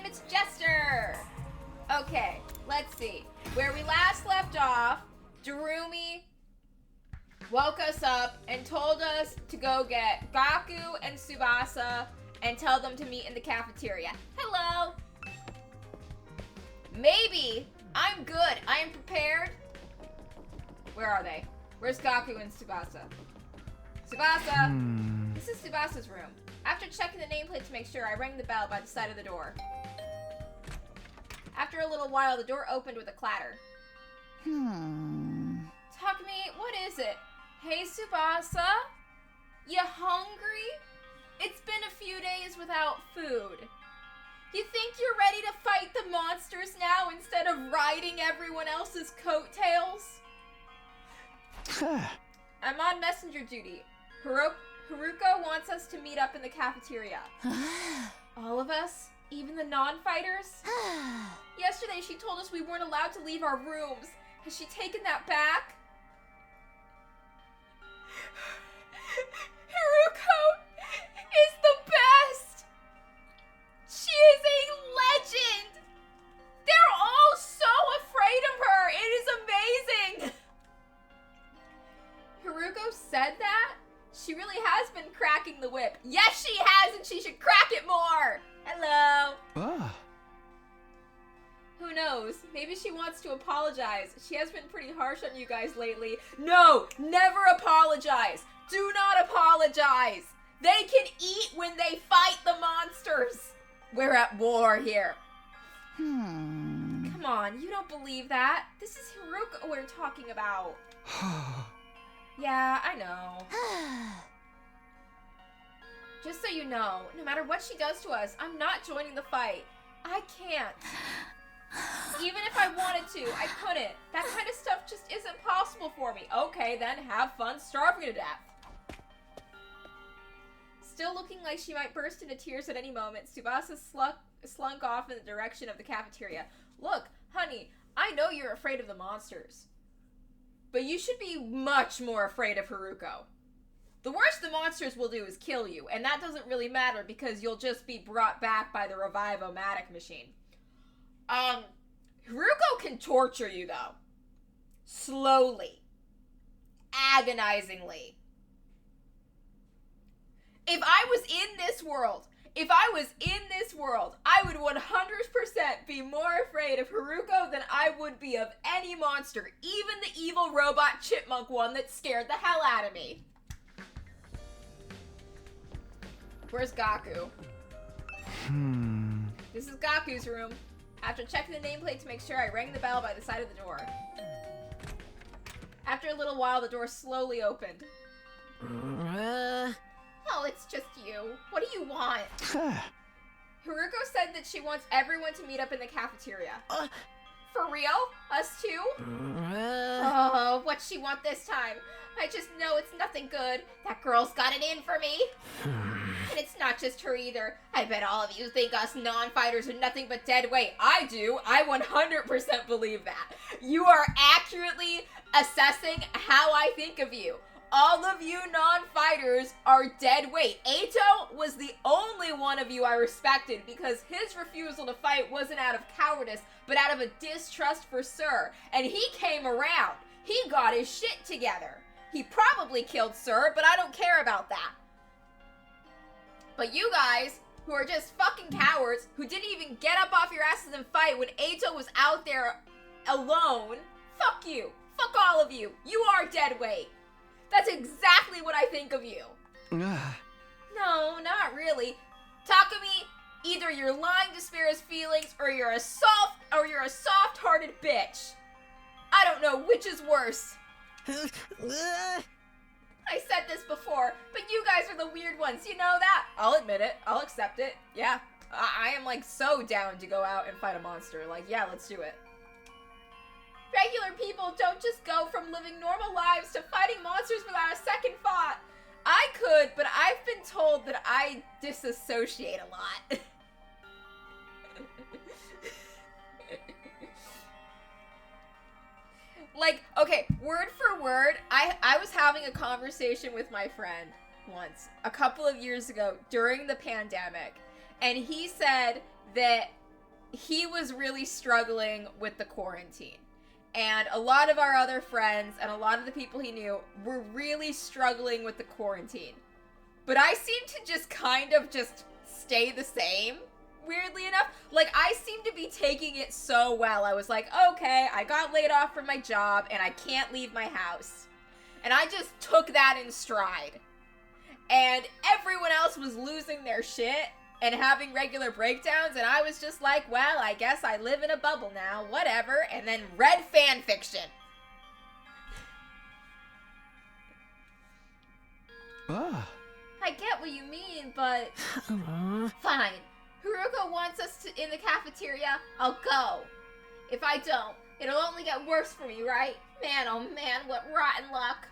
it's Jester! Okay, let's see. Where we last left off, Darumi woke us up and told us to go get Gaku and Tsubasa and tell them to meet in the cafeteria. Hello! Maybe. I'm good. I am prepared. Where are they? Where's Gaku and Tsubasa? Tsubasa! This is Tsubasa's room. After checking the nameplate to make sure, I rang the bell by the side of the door. After a little while, the door opened with a clatter. Takumi, what is it? Hey, Tsubasa? You hungry? It's been a few days without food. You think you're ready to fight the monsters now instead of riding everyone else's coattails? I'm on messenger duty. Haruko wants us to meet up in the cafeteria. All of us? Even the non-fighters? Yesterday she told us we weren't allowed to leave our rooms. Has she taken that back? Haruko is the best! She is a legend! They're all so afraid of her! It is amazing! Haruko said that? She really has been cracking the whip. Yes, she has, and she should crack it more! Hello! Who knows? Maybe she wants to apologize. She has been pretty harsh on you guys lately. No! Never apologize! Do not apologize! They can eat when they fight the monsters! We're at war here. Come on, you don't believe that. This is Haruko we're talking about. Yeah, I know. Just so you know, no matter what she does to us, I'm not joining the fight. I can't. Even if I wanted to, I couldn't. That kind of stuff just isn't possible for me. Okay, then have fun starving to death. Still looking like she might burst into tears at any moment, Tsubasa slunk off in the direction of the cafeteria. Look, honey, I know you're afraid of the monsters. But you should be much more afraid of Haruko. The worst the monsters will do is kill you, and that doesn't really matter because you'll just be brought back by the Revive-O-Matic machine. Haruko can torture you, though. Slowly. Agonizingly. If I was in this world, I would 100% be more afraid of Haruko than I would be of any monster, even the evil robot chipmunk one that scared the hell out of me. Where's Gaku? This is Gaku's room. After checking the nameplate to make sure, I rang the bell by the side of the door. After a little while, the door slowly opened. Oh, it's just you. What do you want? Haruko said that she wants everyone to meet up in the cafeteria. For real? Us too? Oh, what'd she want this time? I just know it's nothing good. That girl's got it in for me. And it's not just her either. I bet all of you think us non-fighters are nothing but dead weight. I do. I 100% believe that. You are accurately assessing how I think of you. All of you non-fighters are dead weight. Eito was the only one of you I respected because his refusal to fight wasn't out of cowardice, but out of a distrust for Sir. And he came around. He got his shit together. He probably killed Sir, but I don't care about that. But you guys, who are just fucking cowards, who didn't even get up off your asses and fight when Eito was out there alone, fuck you. Fuck all of you. You are dead weight. That's exactly what I think of you. No, not really. Takumi, either you're lying to spare his feelings, or you're a soft-hearted bitch. I don't know which is worse. I said this before, but you guys are the weird ones, you know that? I'll admit it. I'll accept it. Yeah, I am like so down to go out and fight a monster. Like, yeah, let's do it. Regular people don't just go from living normal lives to fighting monsters without a second thought. I could, but I've been told that I disassociate a lot. Like, okay, word for word, I was having a conversation with my friend once, a couple of years ago, during the pandemic, and he said that he was really struggling with the quarantine. And a lot of our other friends and a lot of the people he knew were really struggling with the quarantine. But I seemed to just kind of just stay the same, weirdly enough. Like, I seemed to be taking it so well. I was like, okay, I got laid off from my job and I can't leave my house. And I just took that in stride. And everyone else was losing their shit and having regular breakdowns, and I was just like, well, I guess I live in a bubble now, whatever, and then read fan fiction. I get what you mean, but... Fine. Haruko wants us to in the cafeteria, I'll go. If I don't, it'll only get worse for me, right? Man, oh man, what rotten luck.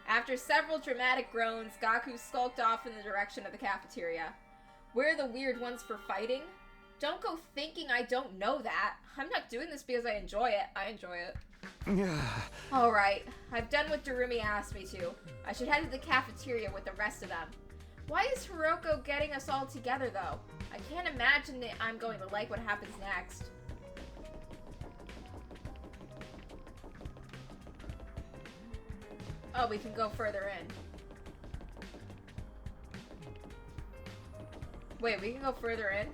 After several dramatic groans, Gaku skulked off in the direction of the cafeteria. We're the weird ones for fighting? Don't go thinking I don't know that. I'm not doing this because I enjoy it. I enjoy it. Alright, I've done what Darumi asked me to. I should head to the cafeteria with the rest of them. Why is Hiroko getting us all together, though? I can't imagine that I'm going to like what happens next. Oh, we can go further in. Wait, we can go further in?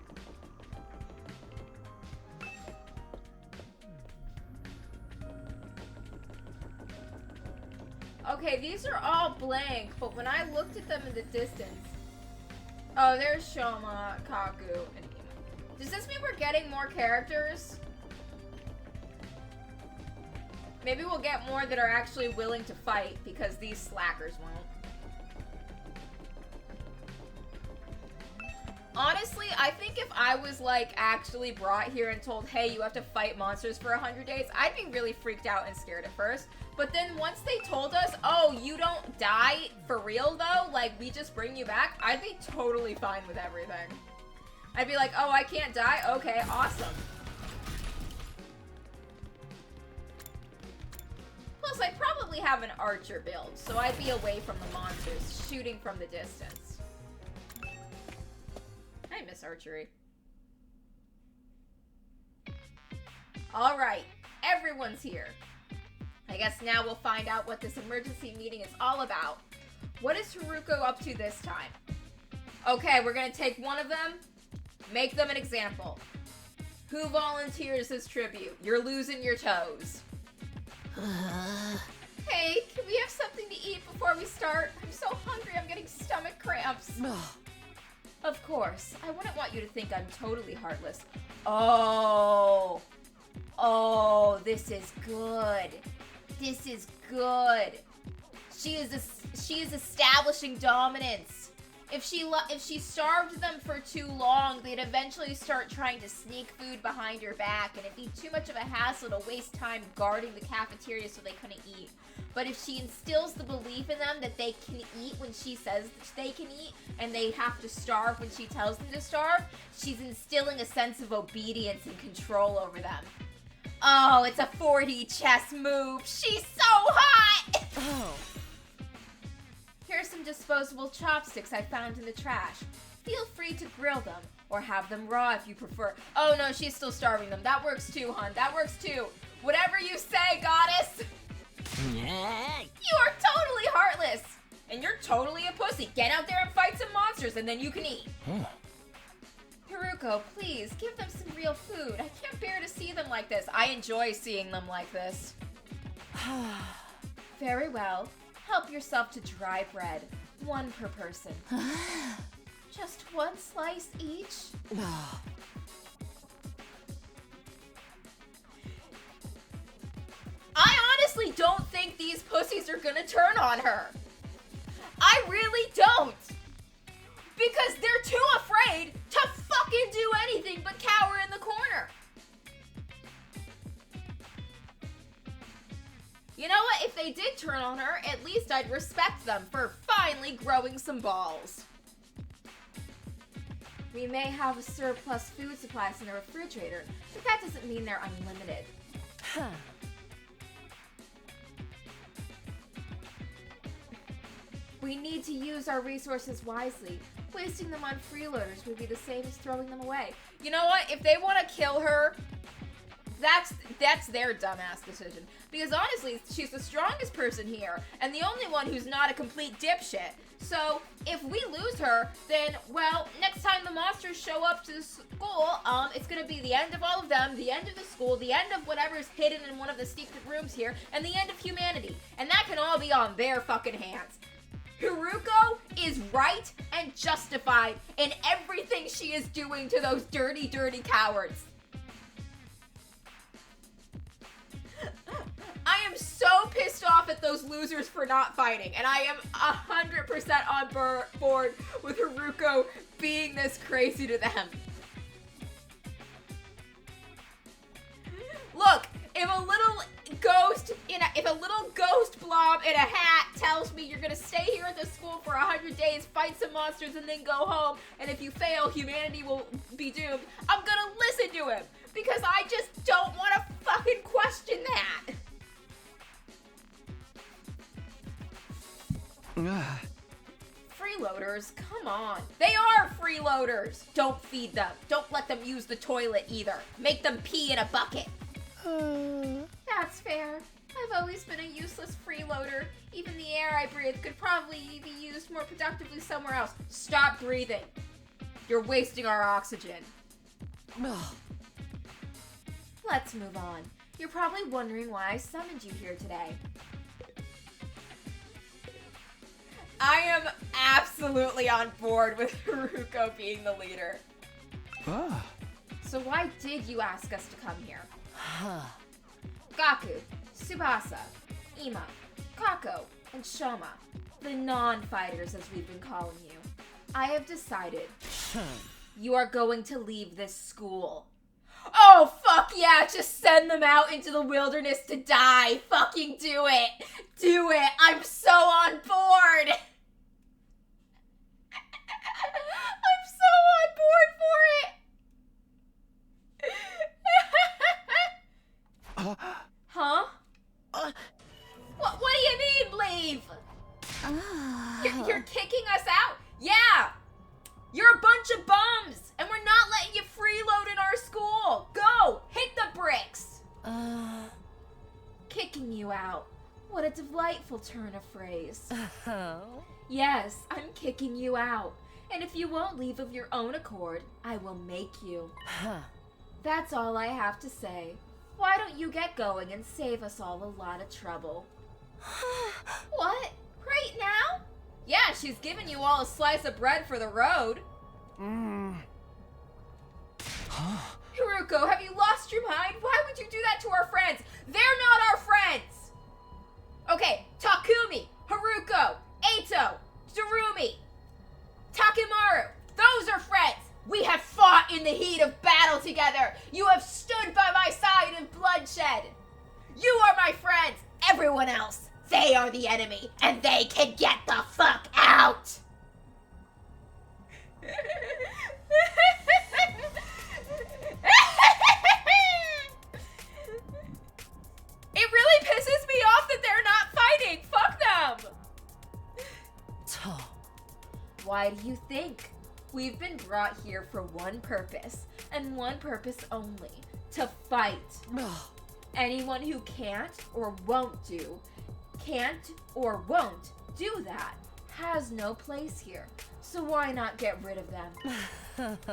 Okay, these are all blank, but when I looked at them in the distance... Oh, there's Shoma, Kaku, and Ima. Does this mean we're getting more characters? Maybe we'll get more that are actually willing to fight, because these slackers won't. Honestly, I think if I was, like, actually brought here and told, hey, you have to fight monsters for 100 days, I'd be really freaked out and scared at first. But then once they told us, oh, you don't die for real, though, like, we just bring you back, I'd be totally fine with everything. I'd be like, oh, I can't die? Okay, awesome. Plus, I probably have an archer build, so I'd be away from the monsters, shooting from the distance. I miss archery. Alright, everyone's here. I guess now we'll find out what this emergency meeting is all about. What is Haruko up to this time? Okay, we're gonna take one of them, make them an example. Who volunteers as tribute? You're losing your toes. Hey, can we have something to eat before we start? I'm so hungry, I'm getting stomach cramps. Of course, I wouldn't want you to think I'm totally heartless. Oh, this is good. This is good. She is establishing dominance. If she starved them for too long, they'd eventually start trying to sneak food behind her back, and it'd be too much of a hassle to waste time guarding the cafeteria so they couldn't eat. But if she instills the belief in them that they can eat when she says they can eat, and they have to starve when she tells them to starve, she's instilling a sense of obedience and control over them. Oh, it's a 4D chess move. She's so hot! Oh. Here's some disposable chopsticks I found in the trash. Feel free to grill them, or have them raw if you prefer. Oh no, she's still starving them. That works too, hun. That works too. Whatever you say, goddess! You are totally heartless! And you're totally a pussy. Get out there and fight some monsters, and then you can eat. Haruko, please, give them some real food. I can't bear to see them like this. I enjoy seeing them like this. Very well. Help yourself to dry bread. 1 per person. Just 1 slice each? I honestly don't think these pussies are gonna turn on her. I really don't. Because they're too afraid to fucking do anything but cower in the corner. You know what? If they did turn on her, at least I'd respect them for finally growing some balls. We may have a surplus food supplies in the refrigerator, but that doesn't mean they're unlimited. We need to use our resources wisely. Wasting them on freeloaders would be the same as throwing them away. You know what? If they want to kill her, that's their dumbass decision. Because honestly, she's the strongest person here, and the only one who's not a complete dipshit. So, if we lose her, then, well, next time the monsters show up to the school, it's gonna be the end of all of them, the end of the school, the end of whatever's hidden in one of the secret rooms here, and the end of humanity. And that can all be on their fucking hands. Haruko is right and justified in everything she is doing to those dirty, dirty cowards. I am so pissed off at those losers for not fighting, and I am 100% on board with Haruko being this crazy to them. Look, if a little ghost blob in a hat tells me you're gonna stay here at the school for 100 days, fight some monsters, and then go home, and if you fail, humanity will be doomed, I'm gonna listen to him, because I just don't want to fucking question that. Freeloaders? Come on. They are freeloaders. Don't feed them. Don't let them use the toilet either. Make them pee in a bucket. That's fair. I've always been a useless freeloader. Even the air I breathe could probably be used more productively somewhere else. Stop breathing. You're wasting our oxygen. Let's move on. You're probably wondering why I summoned you here today. I am absolutely on board with Haruko being the leader. So why did you ask us to come here? Gaku, Tsubasa, Ima, Kako, and Shoma, the non-fighters as we've been calling you. I have decided you are going to leave this school. Oh, fuck yeah, just send them out into the wilderness to die. Fucking do it. Do it. I'm so on board. I'm so on board for it. Huh? What do you mean, leave? You're kicking us out? Yeah. You're a bunch of bums, and we're not letting you freeload in our school. Go, hit the bricks. Kicking you out. What a delightful turn of phrase. Yes, I'm kicking you out. And if you won't leave of your own accord, I will make you. That's all I have to say. Why don't you get going and save us all a lot of trouble? What? Right now? Yeah, she's giving you all a slice of bread for the road. Haruko, have you lost your mind? Why would you do that to our friends? They're not our friends! Okay, Takumi, Haruko, Eito, Darumi, Takemaru, those are friends! We have fought in the heat of battle together! You have stood by my side in bloodshed! You are my friends! Everyone else, they are the enemy, and they can get the fuck out! It really pisses me off that they're not fighting! Fuck them! Why do you think? We've been brought here for one purpose, and one purpose only, to fight. Anyone who can't or won't do that, has no place here. So why not get rid of them?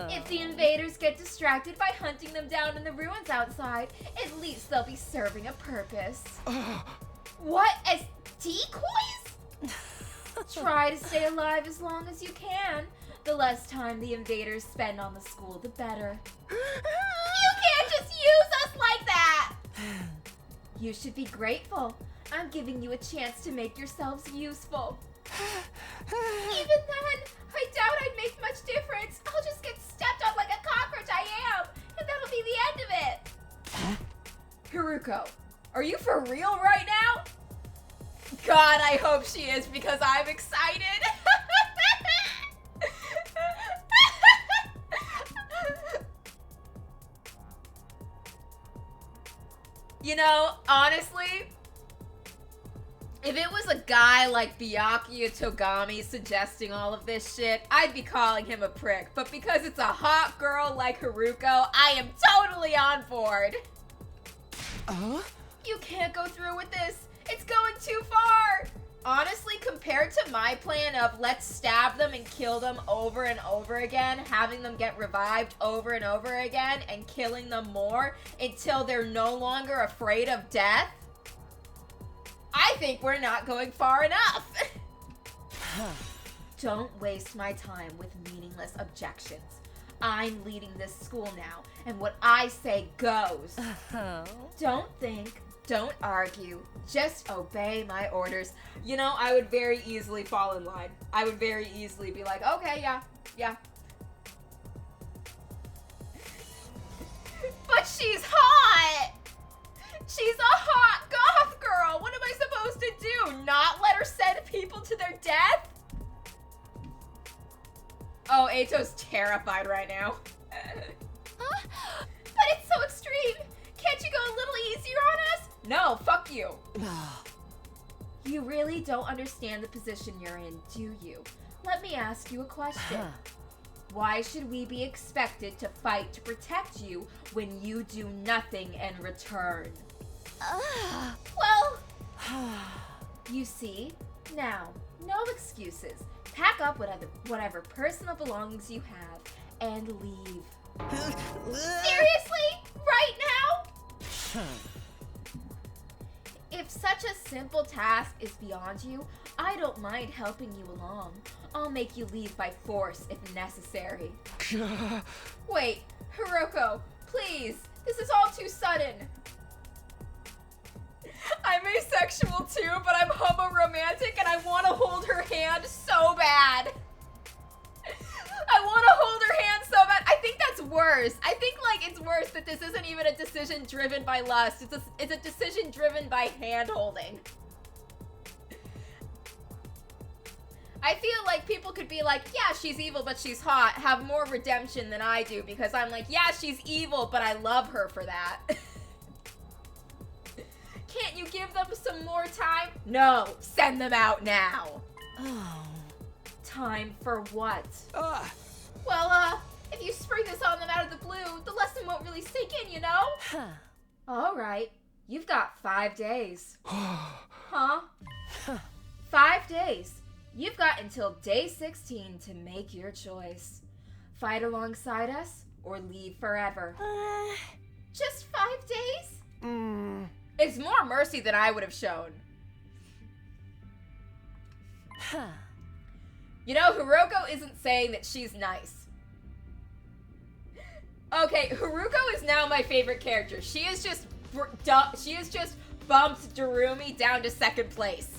If the invaders get distracted by hunting them down in the ruins outside, at least they'll be serving a purpose. What, as decoys? Try to stay alive as long as you can. The less time the invaders spend on the school, the better. You can't just use us like that! You should be grateful. I'm giving you a chance to make yourselves useful. Even then, I doubt I'd make much difference. I'll just get stepped on like a cockroach I am, and that'll be the end of it. Haruko, are you for real right now? God, I hope she is, because I'm excited. You know, honestly, If it was a guy like Byakuya Togami suggesting all of this shit, I'd be calling him a prick. But because it's a hot girl like Haruko, I am totally on board. You can't go through with this. It's going too far. Honestly, compared to my plan of let's stab them and kill them over and over again, having them get revived over and over again, and killing them more until they're no longer afraid of death, I think we're not going far enough. Don't waste my time with meaningless objections. I'm leading this school now, and what I say goes. Don't think, don't argue, just obey my orders. You know, I would very easily fall in line. I would very easily be like, okay, yeah. But she's hot! She's a hot goth girl! What am I supposed to do? Not let her send people to their death? Oh, Eito's terrified right now. But it's so extreme! Can't you go a little easier on us? No, fuck you. You really don't understand the position you're in, do you? Let me ask you a question. Why should we be expected to fight to protect you when you do nothing in return? Well, you see, now, no excuses. Pack up whatever personal belongings you have and leave. Seriously? Right now? If such a simple task is beyond you, I don't mind helping you along. I'll make you leave by force if necessary. Wait, Hiroko, please. This is all too sudden. I'm asexual too, but I'm homo-romantic and I want to hold her hand so bad. I want to hold her hand so bad. I think that's worse. I think, like, it's worse that this isn't even a decision driven by lust. It's a decision driven by hand-holding. I feel like people could be like, yeah, she's evil, but she's hot, have more redemption than I do, because I'm like, yeah, she's evil, but I love her for that. Can't you give them some more time? No, send them out now. Oh. Time for what? Well, if you spring this on them out of the blue, the lesson won't really sink in, you know? All right, you've got 5 days. Huh? 5 days. You've got until day 16 to make your choice. Fight alongside us or leave forever. Just 5 days? It's more mercy than I would have shown. You know, Hiroko isn't saying that she's nice. Okay, Haruko is now my favorite character. She has just bumped Darumi down to 2nd place.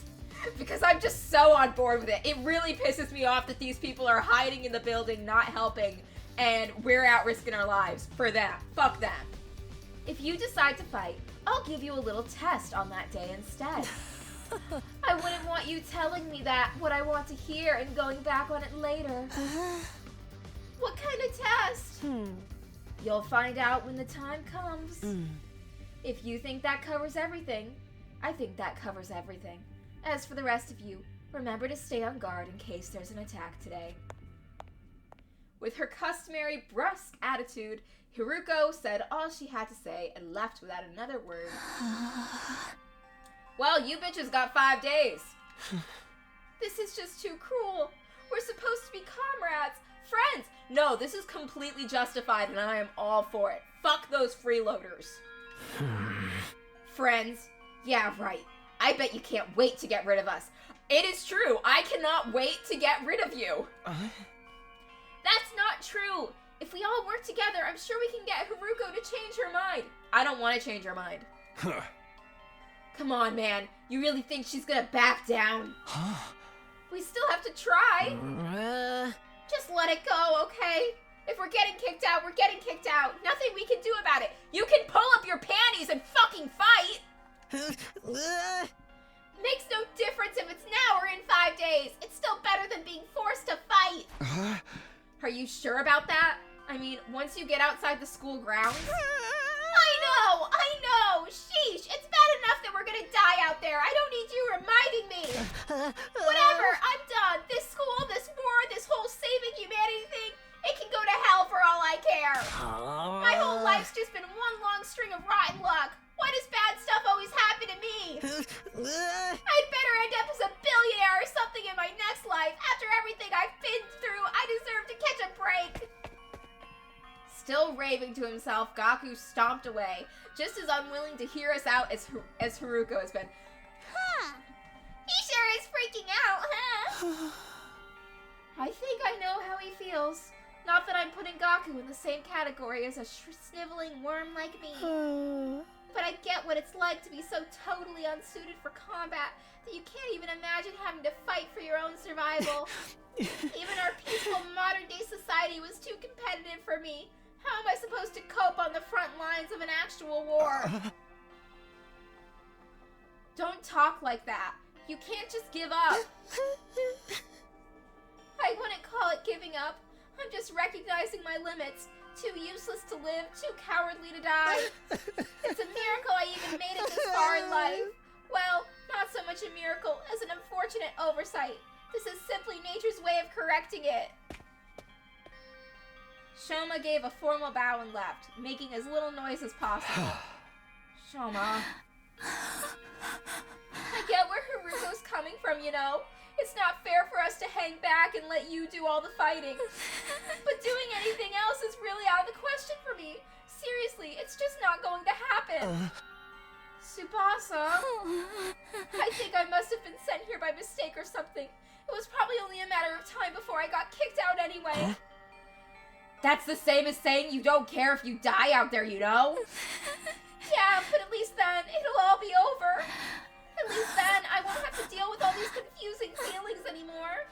Because I'm just so on board with it. It really pisses me off that these people are hiding in the building, not helping, and we're out risking our lives for them. Fuck them. If you decide to fight, I'll give you a little test on that day instead. I wouldn't want you telling me what I want to hear and going back on it later. What kind of test? You'll find out when the time comes. If you think that covers everything, I think that covers everything. As for the rest of you, remember to stay on guard in case there's an attack today. With her customary brusque attitude, Haruko said all she had to say and left without another word. Well, you bitches got 5 days. This is just too cruel. We're supposed to be comrades, friends. No, this is completely justified and I am all for it. Fuck those freeloaders. Friends? Yeah, right. I bet you can't wait to get rid of us. It is true. I cannot wait to get rid of you. That's not true. If we all work together, I'm sure we can get Haruko to change her mind. I don't want to change her mind. Come on, man. You really think she's gonna back down? We still have to try. Just let it go, okay? If we're getting kicked out, we're getting kicked out. Nothing we can do about it. You can pull up your panties and fucking fight. Makes no difference if it's now or in 5 days. It's still better than being forced to fight. Are you sure about that? I mean, once you get outside the school grounds? I know! Sheesh, it's bad enough that we're gonna die out there. I don't need you reminding me. Whatever, I'm done. This school, this war, this whole saving humanity thing, it can go to hell for all I care. My whole life's just been one long string of rotten luck. Why does bad stuff always happen to me? I'd better end up as a billionaire or something in my next life. After everything I've been through, I deserve to catch a break. Still raving to himself, Gaku stomped away, just as unwilling to hear us out as Haruko has been. He sure is freaking out, huh? I think I know how he feels. Not that I'm putting Gaku in the same category as a sniveling worm like me. But I get what it's like to be so totally unsuited for combat that you can't even imagine having to fight for your own survival. Even our peaceful modern-day society was too competitive for me. How am I supposed to cope on the front lines of an actual war? Don't talk like that. You can't just give up. I wouldn't call it giving up. I'm just recognizing my limits. Too useless to live, too cowardly to die. It's a miracle I even made it this far in life. Well, not so much a miracle as an unfortunate oversight. This is simply nature's way of correcting it. Shoma gave a formal bow and left, making as little noise as possible. Shoma. I get where Haruko's coming from, you know. It's not fair for us to hang back and let you do all the fighting. But doing anything else is really out of the question for me. Seriously, it's just not going to happen. Tsubasa? I think I must have been sent here by mistake or something. It was probably only a matter of time before I got kicked out anyway. That's the same as saying you don't care if you die out there, you know? Yeah, but at least then it'll all be over. At least then I won't have to deal with all these confusing feelings anymore.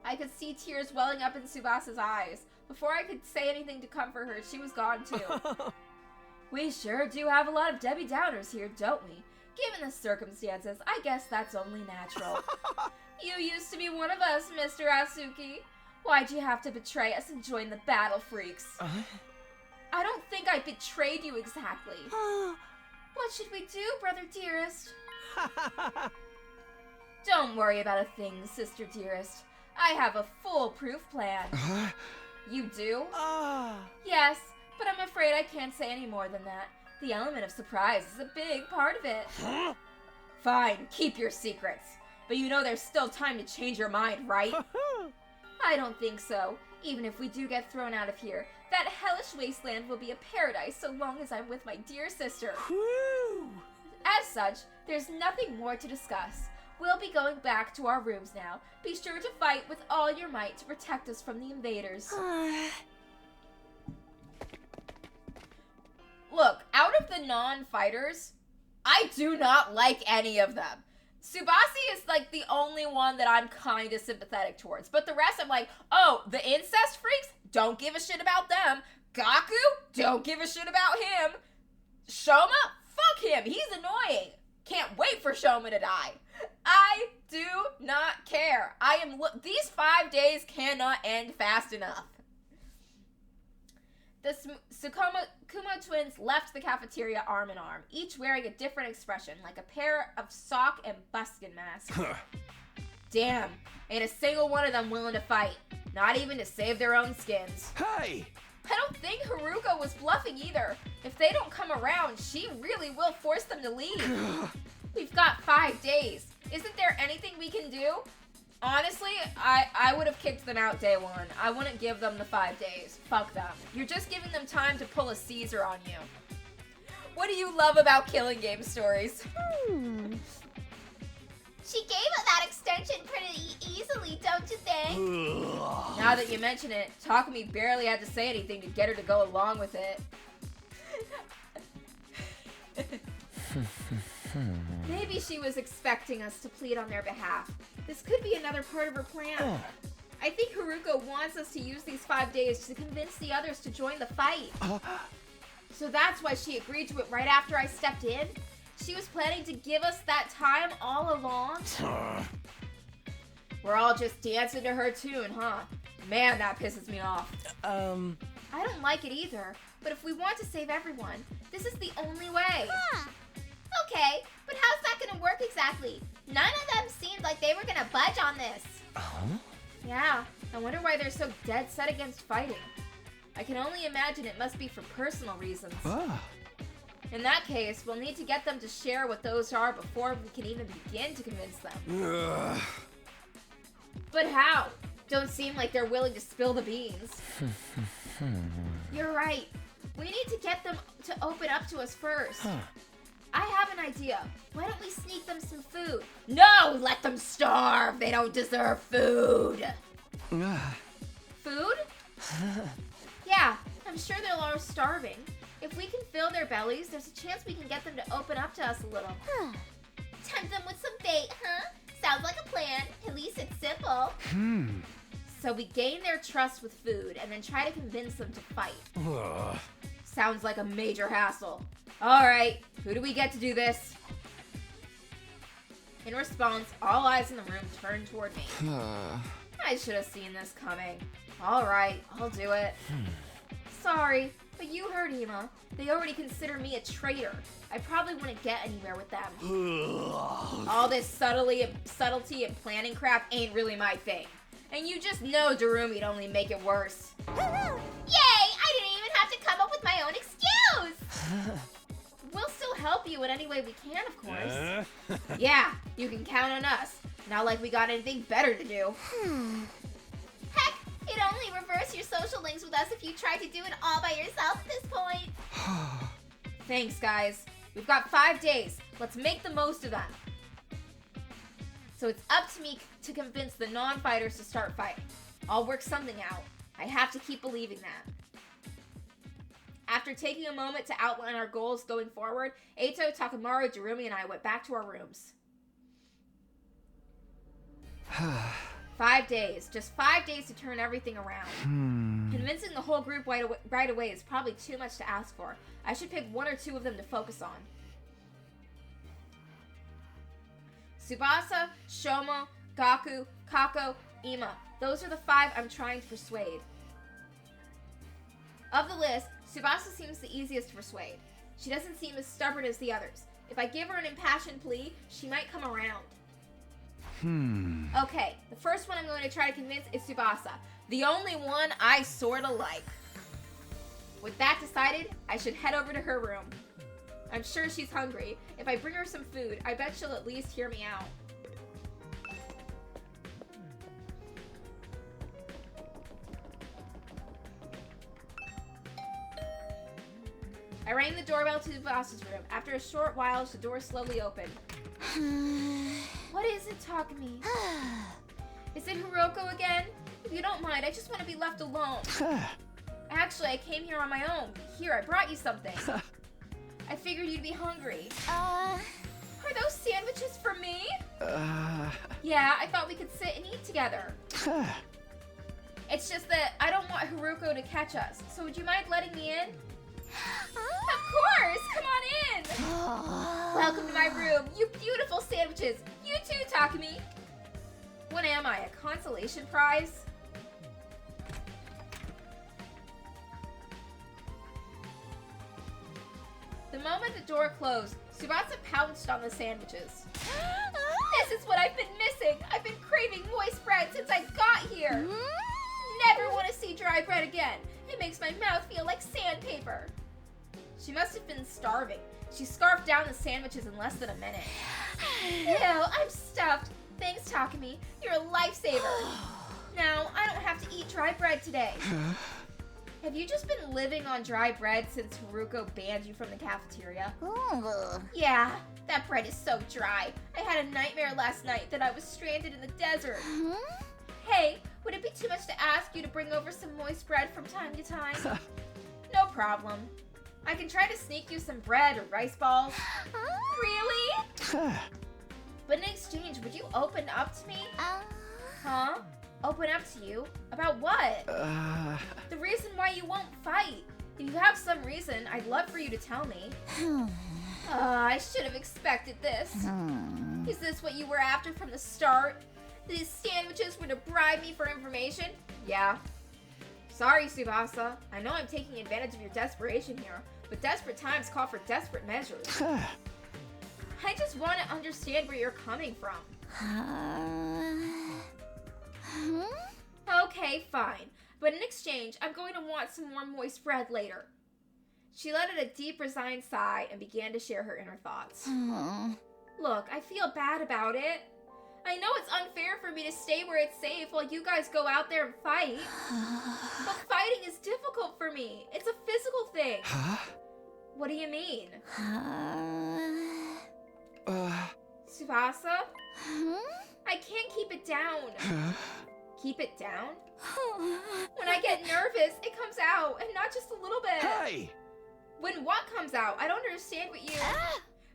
I could see tears welling up in Tsubasa's eyes. Before I could say anything to comfort her, she was gone too. We sure do have a lot of Debbie Downers here, don't we? Given the circumstances, I guess that's only natural. You used to be one of us, Mr. Asuki. Why'd you have to betray us and join the Battle Freaks? I don't think I betrayed you exactly. What should we do, brother dearest? Don't worry about a thing, sister dearest. I have a foolproof plan. You do? Yes, but I'm afraid I can't say any more than that. The element of surprise is a big part of it. Fine, keep your secrets. But you know there's still time to change your mind, right? I don't think so. Even if we do get thrown out of here, that hellish wasteland will be a paradise so long as I'm with my dear sister. As such, there's nothing more to discuss. We'll be going back to our rooms now. Be sure to fight with all your might to protect us from the invaders. Look, out of the non-fighters, I do not like any of them. Tsubasi is like the only one that I'm kind of sympathetic towards. But the rest I'm like, oh, the incest freaks? Don't give a shit about them. Gaku? Don't give a shit about him. Shoma? Fuck him. He's annoying. Can't wait for Shoma to die. I do not care. These 5 days cannot end fast enough. The Kuma twins left the cafeteria arm in arm, each wearing a different expression, like a pair of sock and buskin masks. Damn, ain't a single one of them willing to fight, not even to save their own skins. Hey! I don't think Haruko was bluffing either. If they don't come around, she really will force them to leave. We've got 5 days. Isn't there anything we can do? Honestly, I would have kicked them out day one. I wouldn't give them the 5 days. Fuck them. You're just giving them time to pull a Caesar on you. What do you love about killing game stories? She gave it that extension pretty easily, don't you think? Now that you mention it, Takumi barely had to say anything to get her to go along with it. Maybe she was expecting us to plead on their behalf. This could be another part of her plan. I think Haruko wants us to use these 5 days to convince the others to join the fight. So that's why she agreed to it right after I stepped in? She was planning to give us that time all along? We're all just dancing to her tune, huh? Man, that pisses me off. I don't like it either, but if we want to save everyone, this is the only way. Okay, but how's that gonna work exactly? None of them seemed like they were gonna budge on this. Yeah, I wonder why they're so dead set against fighting. I can only imagine it must be for personal reasons. In that case, we'll need to get them to share what those are before we can even begin to convince them. But how? Don't seem like they're willing to spill the beans. You're right. We need to get them to open up to us first. I have an idea. Why don't we sneak them some food? No! Let them starve! They don't deserve food! Food? Yeah, I'm sure they're all starving. If we can fill their bellies, there's a chance we can get them to open up to us a little. Tempt them with some bait, huh? Sounds like a plan. At least it's simple. So we gain their trust with food and then try to convince them to fight. Sounds like a major hassle. Alright, who do we get to do this? In response, all eyes in the room turned toward me. I should have seen this coming. Alright, I'll do it. Sorry, but you heard Ema. They already consider me a traitor. I probably wouldn't get anywhere with them. All this subtlety and planning crap ain't really my thing. And you just know Darumi'd only make it worse. Yay! I didn't even have to come up with my own excuse! We'll still help you in any way we can, of course. Yeah, you can count on us. Not like we got anything better to do. Heck, it'd only reverse your social links with us if you tried to do it all by yourself at this point. Thanks, guys. We've got 5 days. Let's make the most of them. So it's up to me to convince the non-fighters to start fighting. I'll work something out. I have to keep believing that. After taking a moment to outline our goals going forward, Eito, Takamaru, Darumi, and I went back to our rooms. 5 days. Just 5 days to turn everything around. Convincing the whole group right away is probably too much to ask for. I should pick 1 or 2 of them to focus on. Tsubasa, Shomo, Gaku, Kako, Ema. Those are the 5 I'm trying to persuade. Of the list, Tsubasa seems the easiest to persuade. She doesn't seem as stubborn as the others. If I give her an impassioned plea, she might come around. Okay, the first one I'm going to try to convince is Tsubasa. The only one I sorta like. With that decided, I should head over to her room. I'm sure she's hungry. If I bring her some food, I bet she'll at least hear me out. I rang the doorbell to Tsubasa's room. After a short while, the door slowly opened. What is it, Takumi? Is it Hiroko again? If you don't mind, I just want to be left alone. Actually, I came here on my own. Here, I brought you something. I figured you'd be hungry. Are those sandwiches for me? Yeah, I thought we could sit and eat together. It's just that I don't want Hiroko to catch us, so would you mind letting me in? Of course! Come on in! Welcome to my room, you beautiful sandwiches! You too, Takumi! What am I, a consolation prize? The moment the door closed, Tsubasa pounced on the sandwiches. This is what I've been missing! I've been craving moist bread since I got here! Never want to see dry bread again! It makes my mouth feel like sandpaper. She must have been starving. She scarfed down the sandwiches in less than a minute. Ew, I'm stuffed. Thanks, Takumi. You're a lifesaver. Now, I don't have to eat dry bread today. Have you just been living on dry bread since Haruko banned you from the cafeteria? Yeah, that bread is so dry. I had a nightmare last night that I was stranded in the desert. Hey, would it be too much to ask you to bring over some moist bread from time to time? No problem. I can try to sneak you some bread or rice balls. Really? But in exchange, would you open up to me? Huh? Open up to you? About what? The reason why you won't fight. If you have some reason, I'd love for you to tell me. I should have expected this. Is this what you were after from the start? These sandwiches were to bribe me for information? Yeah. Sorry, Tsubasa. I know I'm taking advantage of your desperation here, but desperate times call for desperate measures. I just want to understand where you're coming from. Okay, fine. But in exchange, I'm going to want some more moist bread later. She let out a deep, resigned sigh and began to share her inner thoughts. Look, I feel bad about it. I know it's unfair for me to stay where it's safe while you guys go out there and fight. But fighting is difficult for me. It's a physical thing. Huh? What do you mean? Tsubasa? I can't keep it down. Keep it down? When I get nervous, it comes out, and not just a little bit. Hey! When what comes out? I don't understand what you...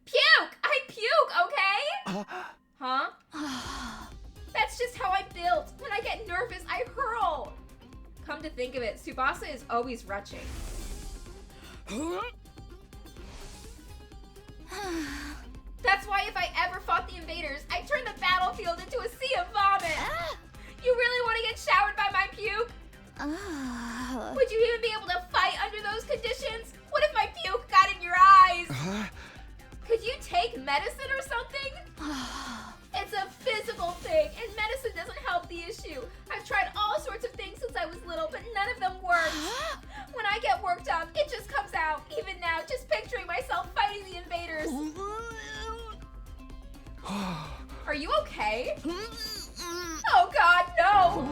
Puke! I puke, okay? Huh? That's just how I'm built. When I get nervous, I hurl. Come to think of it, Tsubasa is always retching. That's why if I ever fought the invaders, I'd turn the battlefield into a sea of vomit. You really want to get showered by my puke? Would you even be able to fight under those conditions? What if my puke got in your eyes? Could you take medicine or something? It's a physical thing, and medicine doesn't help the issue. I've tried all sorts of things since I was little, but none of them worked. When I get worked up, it just comes out. Even now, just picturing myself fighting the invaders. Are you okay? Oh God, no!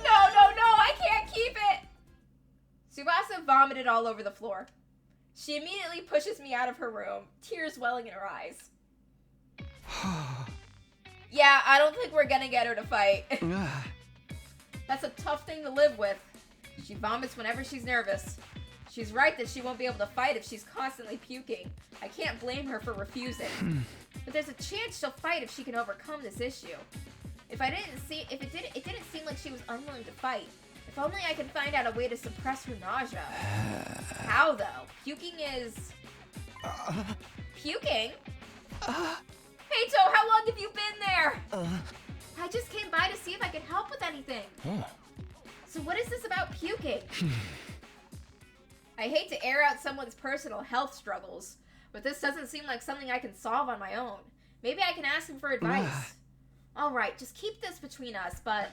No, I can't keep it! Tsubasa vomited all over the floor. She immediately pushes me out of her room, tears welling in her eyes. Yeah, I don't think we're gonna get her to fight. That's a tough thing to live with. She vomits whenever she's nervous. She's right that she won't be able to fight if she's constantly puking. I can't blame her for refusing. But there's a chance she'll fight if she can overcome this issue. It didn't seem like she was unwilling to fight. If only I could find out a way to suppress her nausea. How though? Puking is... Puking? Heito, how long have you been there? I just came by to see if I could help with anything. So what is this about puking? I hate to air out someone's personal health struggles, but this doesn't seem like something I can solve on my own. Maybe I can ask him for advice. Alright, just keep this between us, but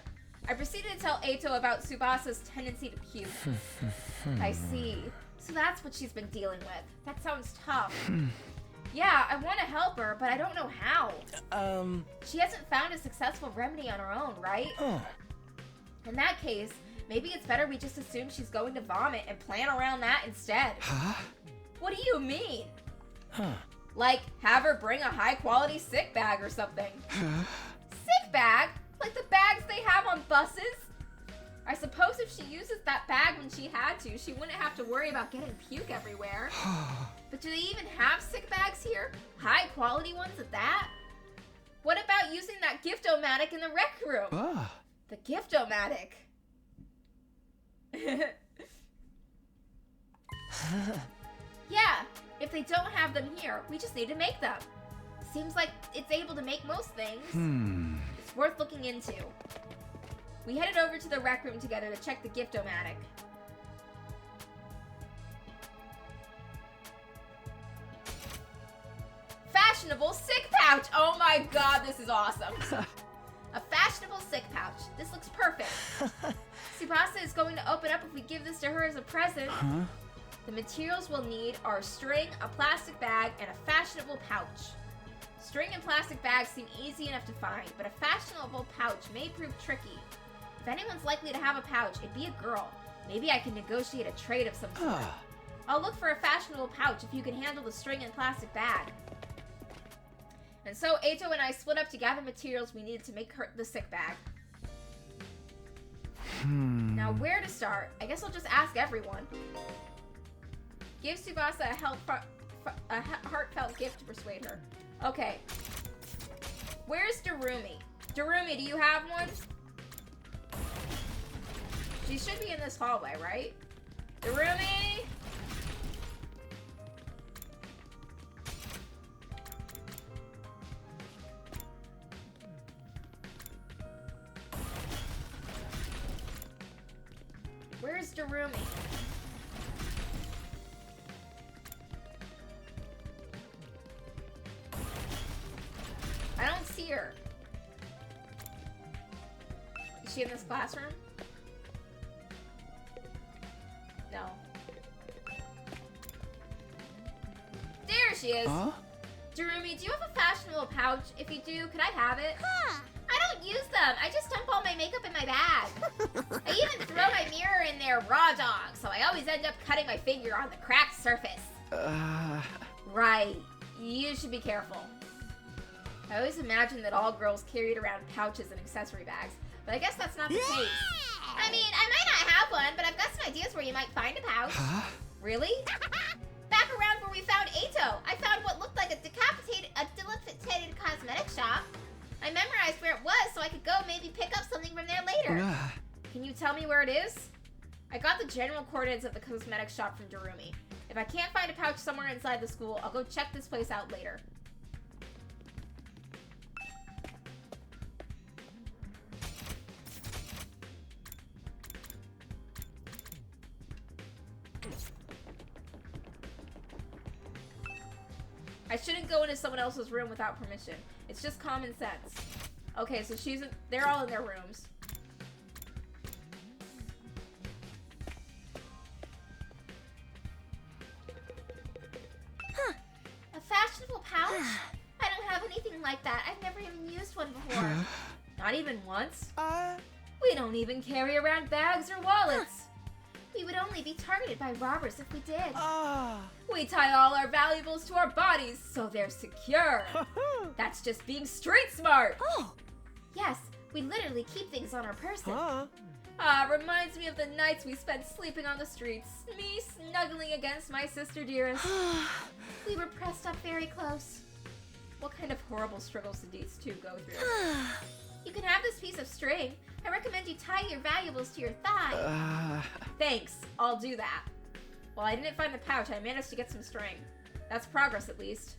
I proceeded to tell Eito about Tsubasa's tendency to puke. I see. So that's what she's been dealing with. That sounds tough. Yeah, I want to help her, but I don't know how. She hasn't found a successful remedy on her own, right? In that case, maybe it's better we just assume she's going to vomit and plan around that instead. What do you mean? Like, have her bring a high-quality sick bag or something. Sick bag? Like the bags they have on buses? I suppose if she uses that bag when she had to, she wouldn't have to worry about getting puke everywhere. But do they even have sick bags here? High-quality ones at that? What about using that gift-o-matic in the rec room? The gift-o-matic. Yeah, if they don't have them here, we just need to make them. Seems like it's able to make most things. It's worth looking into. We headed over to the rec room together to check the gift-o-matic. Fashionable sick pouch! Oh my god, this is awesome. A fashionable sick pouch. This looks perfect. Tsubasa is going to open up if we give this to her as a present. The materials we'll need are string, a plastic bag, and a fashionable pouch. String and plastic bags seem easy enough to find, but a fashionable pouch may prove tricky. If anyone's likely to have a pouch, it'd be a girl. Maybe I can negotiate a trade of some sort. I'll look for a fashionable pouch if you can handle the string and plastic bag. And so Eito and I split up to gather materials we needed to make her the sick bag. Now where to start? I guess I'll just ask everyone. Give Tsubasa a heartfelt gift to persuade her. Okay. Where's Darumi? Darumi, do you have one? She should be in this hallway, right? Darumi! Where's Darumi? here. Is she in this classroom? No. There she is. Huh? Jeremy, do you have a fashionable pouch? If you do, could I have it? Huh. I don't use them. I just dump all my makeup in my bag. I even throw my mirror in there raw dog, so I always end up cutting my finger on the cracked surface. Right. You should be careful. I always imagined that all girls carried around pouches and accessory bags, but I guess that's not the case. I mean, I might not have one, but I've got some ideas where you might find a pouch. Huh? Really? Back around where we found Ato, I found what looked like a dilapidated cosmetic shop. I memorized where it was so I could go maybe pick up something from there later. Can you tell me where it is? I got the general coordinates of the cosmetic shop from Darumi. If I can't find a pouch somewhere inside the school, I'll go check this place out later. I shouldn't go into someone else's room without permission. It's just common sense. Okay, so they're all in their rooms. Huh. A fashionable pouch? I don't have anything like that. I've never even used one before. Not even once? We don't even carry around bags or wallets. We would only be targeted by robbers if we did. We tie all our valuables to our bodies so they're secure. That's just being street smart. Yes, we literally keep things on our person. Reminds me of the nights we spent sleeping on the streets. Me snuggling against my sister dearest. We were pressed up very close. What kind of horrible struggles did these two go through? You can have this piece of string. I recommend you tie your valuables to your thigh. Thanks, I'll do that. Well, I didn't find the pouch. I managed to get some string. That's progress, at least.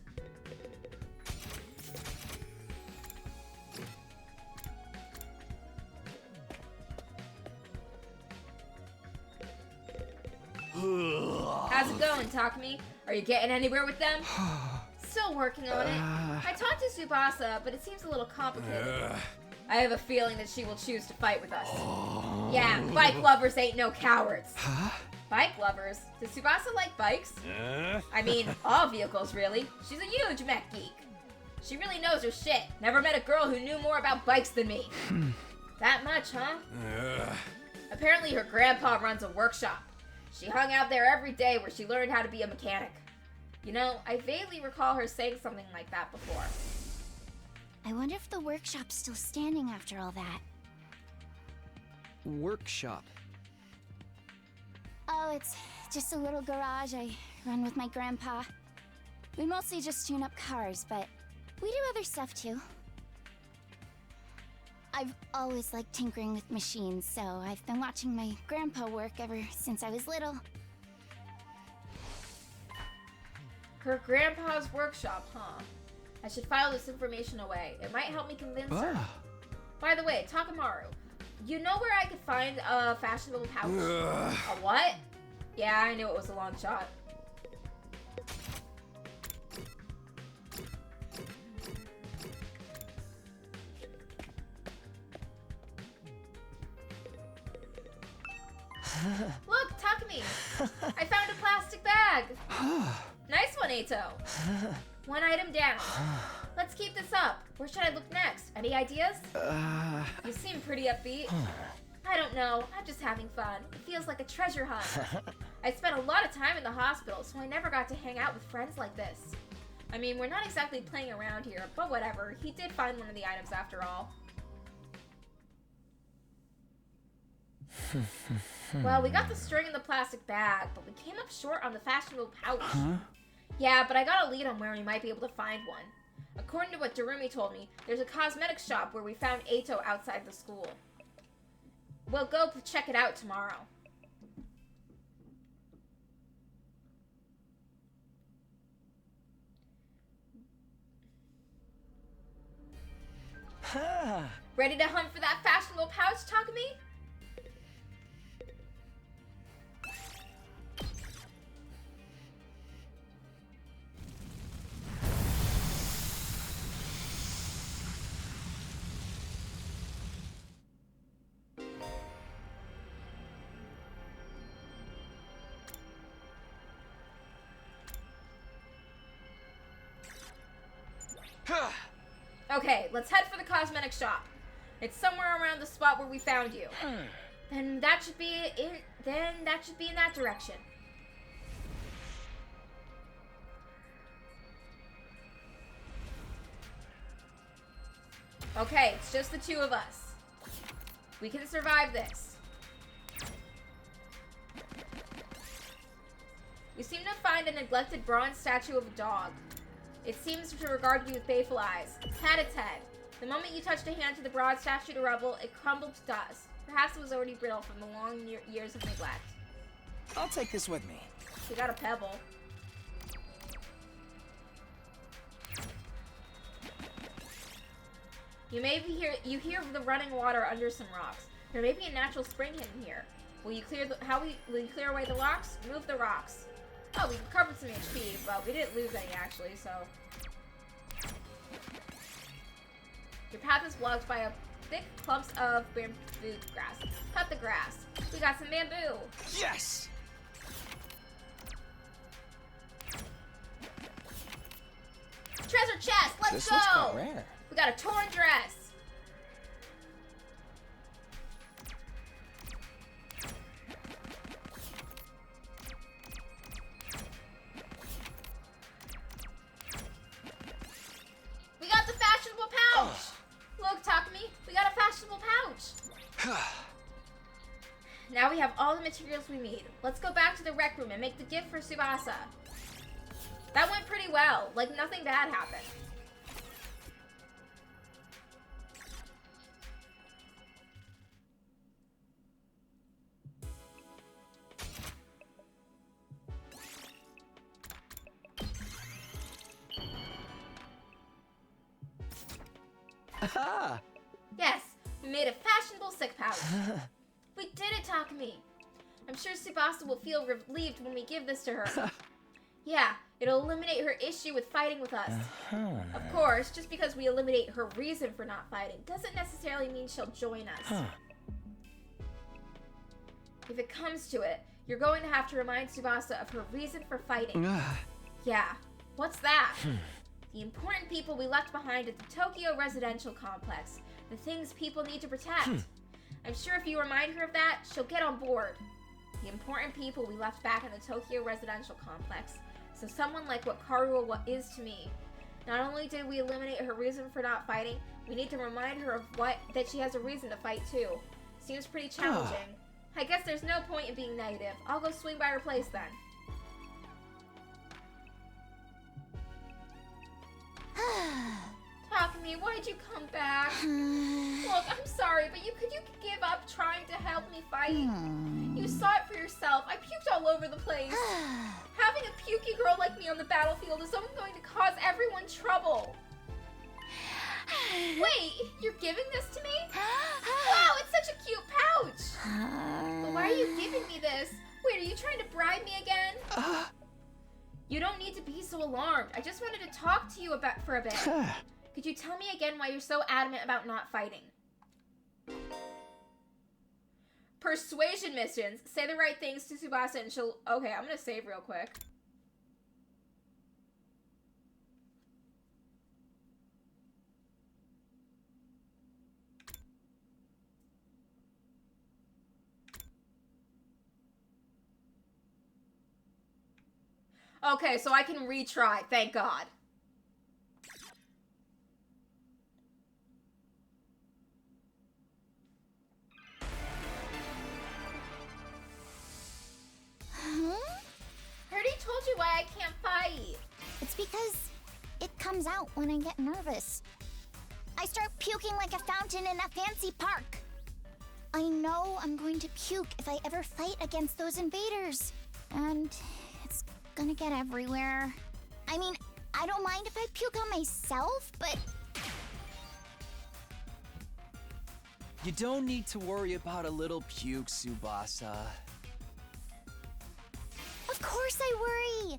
How's it going, Takumi? Are you getting anywhere with them? Still working on it. I talked to Tsubasa, but it seems a little complicated. I have a feeling that she will choose to fight with us. Yeah, bike lovers ain't no cowards. Bike lovers? Does Tsubasa like bikes? I mean, all vehicles, really. She's a huge mech geek. She really knows her shit. Never met a girl who knew more about bikes than me. That much, huh? Apparently her grandpa runs a workshop. She hung out there every day where she learned how to be a mechanic. You know, I vaguely recall her saying something like that before. I wonder if the workshop's still standing after all that. Workshop. Oh, it's just a little garage I run with my grandpa. We mostly just tune up cars, but we do other stuff too. I've always liked tinkering with machines, so I've been watching my grandpa work ever since I was little. Her grandpa's workshop, huh? I should file this information away. It might help me convince her. By the way, Takamaru, you know where I could find a fashionable pouch? A what? Yeah, I knew it was a long shot. Look, Takumi! I found a plastic bag! Nice one, Ato! One item down. Let's keep this up. Where should I look next? Any ideas? You seem pretty upbeat. I don't know. I'm just having fun. It feels like a treasure hunt. I spent a lot of time in the hospital, so I never got to hang out with friends like this. I mean, we're not exactly playing around here, but whatever. He did find one of the items after all. Well, we got the string in the plastic bag, but we came up short on the fashionable pouch. Yeah, but I got a lead on where we might be able to find one. According to what Darumi told me, there's a cosmetic shop where we found Ato outside the school. We'll go check it out tomorrow. Ready to hunt for that fashionable pouch, Takumi? Okay, let's head for the cosmetic shop. It's somewhere around the spot where we found you. Then that should be in that direction. Okay, it's just the two of us. We can survive this. You seem to find a neglected bronze statue of a dog. It seems to regard you with baleful eyes. Pat its head. The moment you touched a hand to the bronze statue to rubble, it crumbled to dust. Perhaps it was already brittle from the long years of neglect. I'll take this with me. We got a pebble. You hear the running water under some rocks. There may be a natural spring hidden here. Will you clear away the rocks? Move the rocks. Oh, we recovered some HP, but we didn't lose any actually, so. Your path is blocked by a thick clumps of bamboo grass. Cut the grass. We got some bamboo. Yes! Treasure chest, let's This go! looks quite rare. We got a torn dress. We got the fashionable pouch. Look, Takumi, we got a fashionable pouch. Now we have all the materials we need. Let's go back to the rec room and make the gift for Tsubasa. That went pretty well. Like, nothing bad happened. Aha! Yes, we made a fashionable sick pouch. We did it, Takumi. I'm sure Tsubasa will feel relieved when we give this to her. Yeah, it'll eliminate her issue with fighting with us. Of course, just because we eliminate her reason for not fighting doesn't necessarily mean she'll join us. If it comes to it, you're going to have to remind Tsubasa of her reason for fighting. Yeah, what's that? The important people we left behind at the Tokyo residential complex. The things people need to protect. I'm sure if you remind her of that, she'll get on board. The important people we left back in the Tokyo residential complex. So someone like what Karuo is to me. Not only did we eliminate her reason for not fighting, we need to remind her of that she has a reason to fight too. Seems pretty challenging. I guess there's no point in being negative. I'll go swing by her place then. Takumi, why'd you come back? Look, I'm sorry, but you could give up trying to help me fight? You saw it for yourself. I puked all over the place. Having a pukey girl like me on the battlefield is only going to cause everyone trouble. Wait, you're giving this to me? Wow, it's such a cute pouch. But why are you giving me this? Wait, are you trying to bribe me again? You don't need to be so alarmed. I just wanted to talk to you for a bit. Could you tell me again why you're so adamant about not fighting? Persuasion missions. Say the right things to Tsubasa and she'll... Okay, I'm gonna save real quick. Okay, so I can retry, thank God. I already told you why I can't fight. It's because it comes out when I get nervous. I start puking like a fountain in a fancy park. I know I'm going to puke if I ever fight against those invaders. And it's gonna get everywhere. I mean, I don't mind if I puke on myself, but... You don't need to worry about a little puke, Tsubasa. Of course I worry!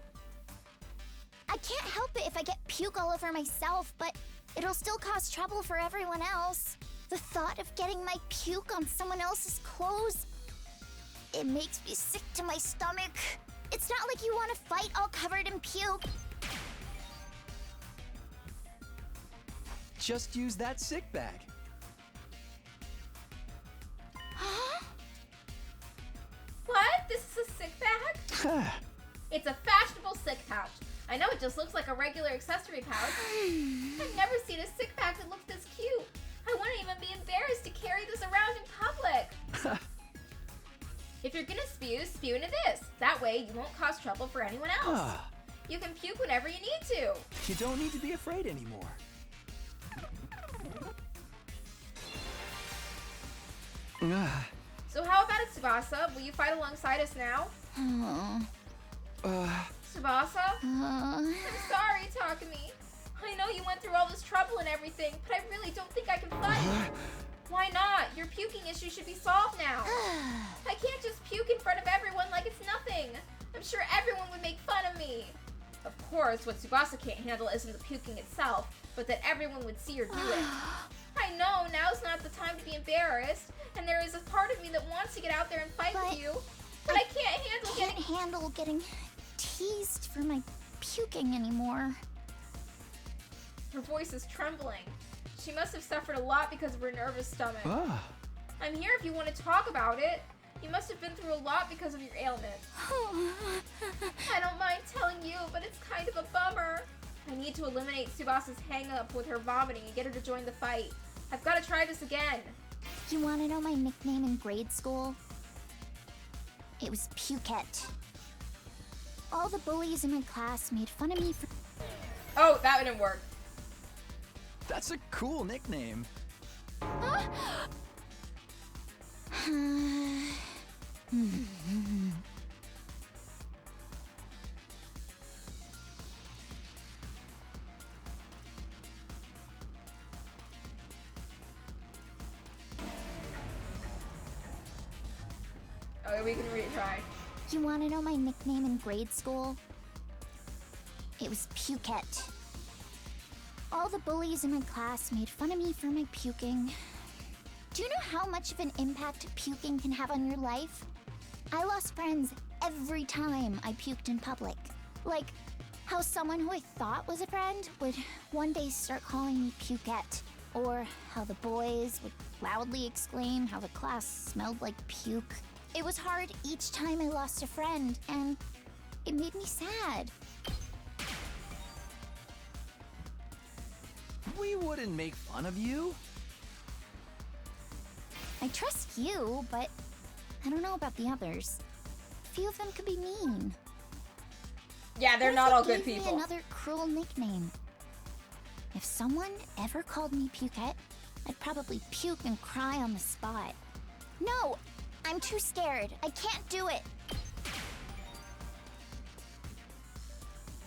I can't help it if I get puke all over myself, but it'll still cause trouble for everyone else. The thought of getting my puke on someone else's clothes, it makes me sick to my stomach. It's not like you want to fight all covered in puke. Just use that sick bag. Huh? What? This is a sick bag? It's a fashionable sick pouch. I know it just looks like a regular accessory pouch. I've never seen a sick bag that looked this cute. I wouldn't even be embarrassed to carry this around in public. If you're gonna spew into this. That way you won't cause trouble for anyone else. You can puke whenever you need to. You don't need to be afraid anymore. So how about it, Tsubasa? Will you fight alongside us now? Tsubasa? I'm sorry, Takumi. I know you went through all this trouble and everything, but I really don't think I can fight. Why not? Your puking issue should be solved now. I can't just puke in front of everyone like it's nothing. I'm sure everyone would make fun of me. Of course, what Tsubasa can't handle isn't the puking itself, but that everyone would see her do it. I know, now's not the time to be embarrassed, and there is a part of me that wants to get out there and fight with you, but I can't handle getting teased for my puking anymore. Her voice is trembling. She must have suffered a lot because of her nervous stomach. I'm here if you want to talk about it. You must have been through a lot because of your ailment. I don't mind telling you, but it's kind of a bummer. I need to eliminate Tsubasa's hang-up with her vomiting and get her to join the fight. I've got to try this again. You want to know my nickname in grade school? It was Pukette. All the bullies in my class made fun of me for... Oh, that didn't work. That's a cool nickname. Okay, we can retry. You want to know my nickname in grade school? It was Pukette. All the bullies in my class made fun of me for my puking. Do you know how much of an impact puking can have on your life? I lost friends every time I puked in public. Like, how someone who I thought was a friend would one day start calling me Pukette. Or how the boys would loudly exclaim how the class smelled like puke. It was hard each time I lost a friend, and it made me sad. We wouldn't make fun of you. I trust you, but I don't know about the others. A few of them could be mean. Yeah, they're What not if all they good gave me people. another cruel nickname? If someone ever called me Pukette, I'd probably puke and cry on the spot. No! I'm too scared. I can't do it.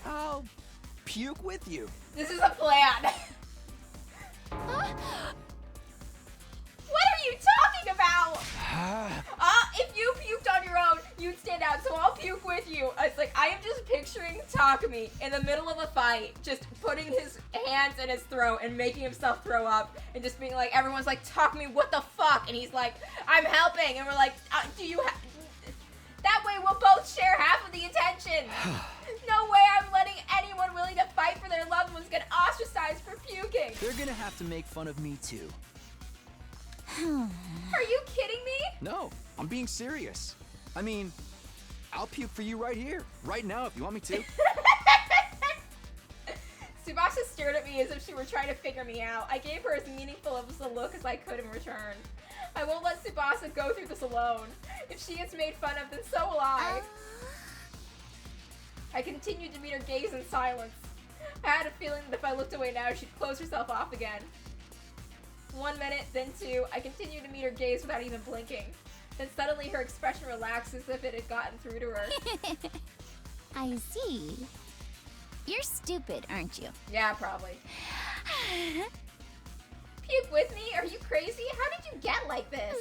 I'll puke with you. This is a plan. What are you talking about? If you puked on your own, you'd stand out, so I'll puke with you. It's like, I am just picturing Takumi in the middle of a fight, just putting his hands in his throat and making himself throw up, and just being like, everyone's like, Takumi, what the fuck? And he's like, I'm helping. And we're like, that way we'll both share half of the attention. No way I'm letting anyone willing to fight for their loved ones get ostracized for puking. They're gonna have to make fun of me too. Are you kidding me? No, I'm being serious. I mean, I'll puke for you right here, right now if you want me to. Tsubasa stared at me as if she were trying to figure me out. I gave her as meaningful of a look as I could in return. I won't let Tsubasa go through this alone. If she gets made fun of, then so will I. I continued to meet her gaze in silence. I had a feeling that if I looked away now, she'd close herself off again. 1 minute, then 2, I continued to meet her gaze without even blinking. Then suddenly her expression relaxed as if it had gotten through to her. I see. You're stupid, aren't you? Yeah, probably. Puke with me? Are you crazy? How did you get like this?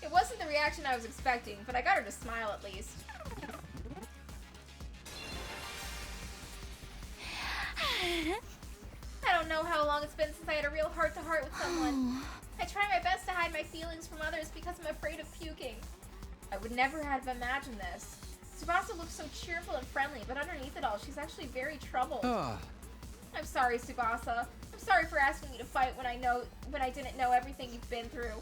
It wasn't the reaction I was expecting, but I got her to smile at least. I don't know how long it's been since I had a real heart-to-heart with someone. I try my best to hide my feelings from others because I'm afraid of puking. I would never have imagined this. Tsubasa looks so cheerful and friendly, but underneath it all, she's actually very troubled. Ugh. I'm sorry, Tsubasa. I'm sorry for asking you to fight when I didn't know everything you've been through.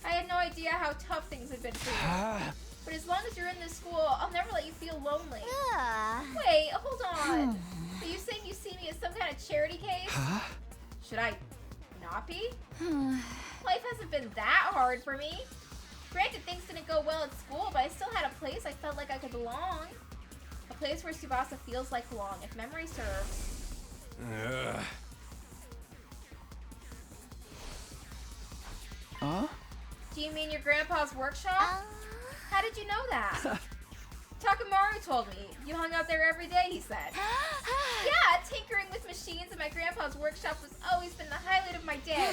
I had no idea how tough things had been for you. But as long as you're in this school, I'll never let you feel lonely. Wait, hold on. Are you saying you see me as some kind of charity case? Should I not be? Life hasn't been that hard for me. Granted, things didn't go well at school, but I still had a place I felt like I could belong. A place where Tsubasa feels like belong, if memory serves. Huh? Do you mean your grandpa's workshop? How did you know that? Takamaru told me. You hung out there every day, he said. Yeah, tinkering with machines in my grandpa's workshop has always been the highlight of my day.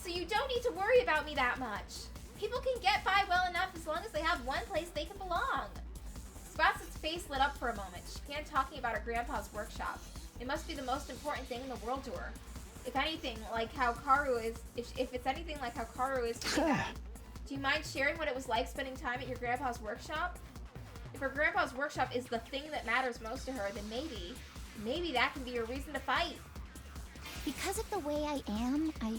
So you don't need to worry about me that much. People can get by well enough as long as they have one place they can belong. Tsubasa's face lit up for a moment. She began talking about her grandpa's workshop. It must be the most important thing in the world to her. If anything, like how Karu is, if it's anything like how Karu is to me, do you mind sharing what it was like spending time at your grandpa's workshop? If her grandpa's workshop is the thing that matters most to her, then maybe that can be a reason to fight. Because of the way I am, I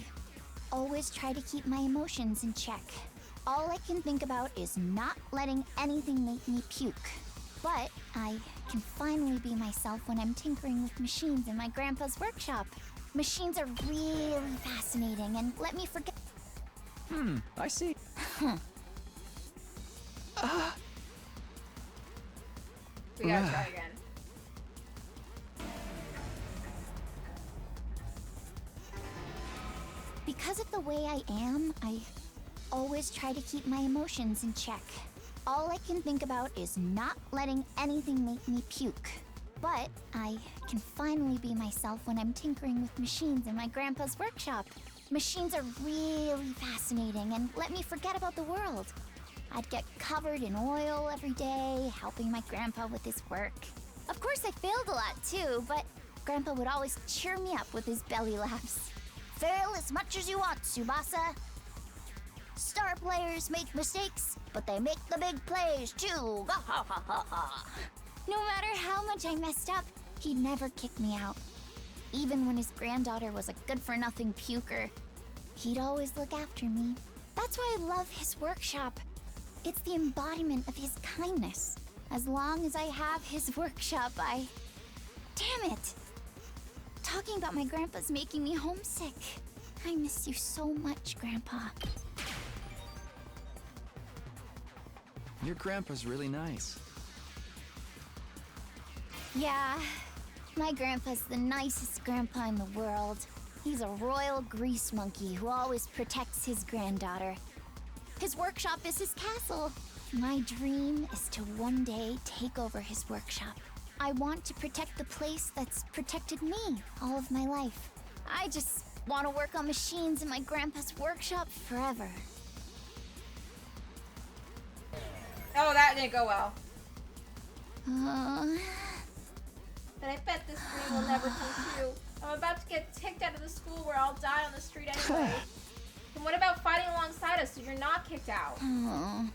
always try to keep my emotions in check. All I can think about is not letting anything make me puke. But I can finally be myself when I'm tinkering with machines in my grandpa's workshop. Machines are really fascinating and let me forget. I see. We gotta try again. Because of the way I am, I always try to keep my emotions in check. All I can think about is not letting anything make me puke. But I can finally be myself when I'm tinkering with machines in my grandpa's workshop. Machines are really fascinating and let me forget about the world. I'd get covered in oil every day, helping my grandpa with his work. Of course, I failed a lot too, but Grandpa would always cheer me up with his belly laughs. Fail as much as you want, Tsubasa. Star players make mistakes, but they make the big plays too. No matter how much I messed up, he'd never kick me out. Even when his granddaughter was a good-for-nothing puker, he'd always look after me. That's why I love his workshop. It's the embodiment of his kindness. As long as I have his workshop, Damn it! Talking about my grandpa's making me homesick. I miss you so much, Grandpa. Your grandpa's really nice. Yeah, my grandpa's the nicest grandpa in the world. He's a royal grease monkey who always protects his granddaughter. His workshop is his castle. My dream is to one day take over his workshop. I want to protect the place that's protected me all of my life. I just want to work on machines in my grandpa's workshop forever. Oh, that didn't go well. But I bet this dream will never come true. I'm about to get kicked out of the school where I'll die on the street anyway. And what about fighting alongside us so you're not kicked out? Oh,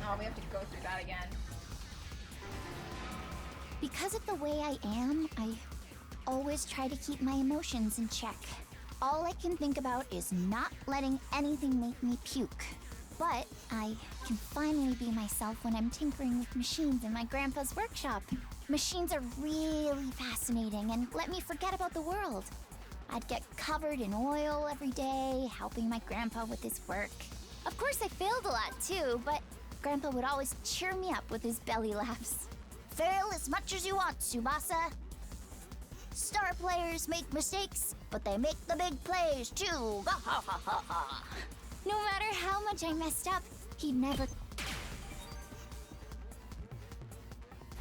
Oh, we have to go through that again. because of the way I am, I always try to keep my emotions in check. All I can think about is not letting anything make me puke. But I can finally be myself when I'm tinkering with machines in my grandpa's workshop. Machines are really fascinating and let me forget about the world. I'd get covered in oil every day, helping my grandpa with his work. Of course, I failed a lot too, but Grandpa would always cheer me up with his belly laughs. Fail as much as you want, Tsubasa. Star players make mistakes, but they make the big plays too. No matter how much I messed up, he'd never...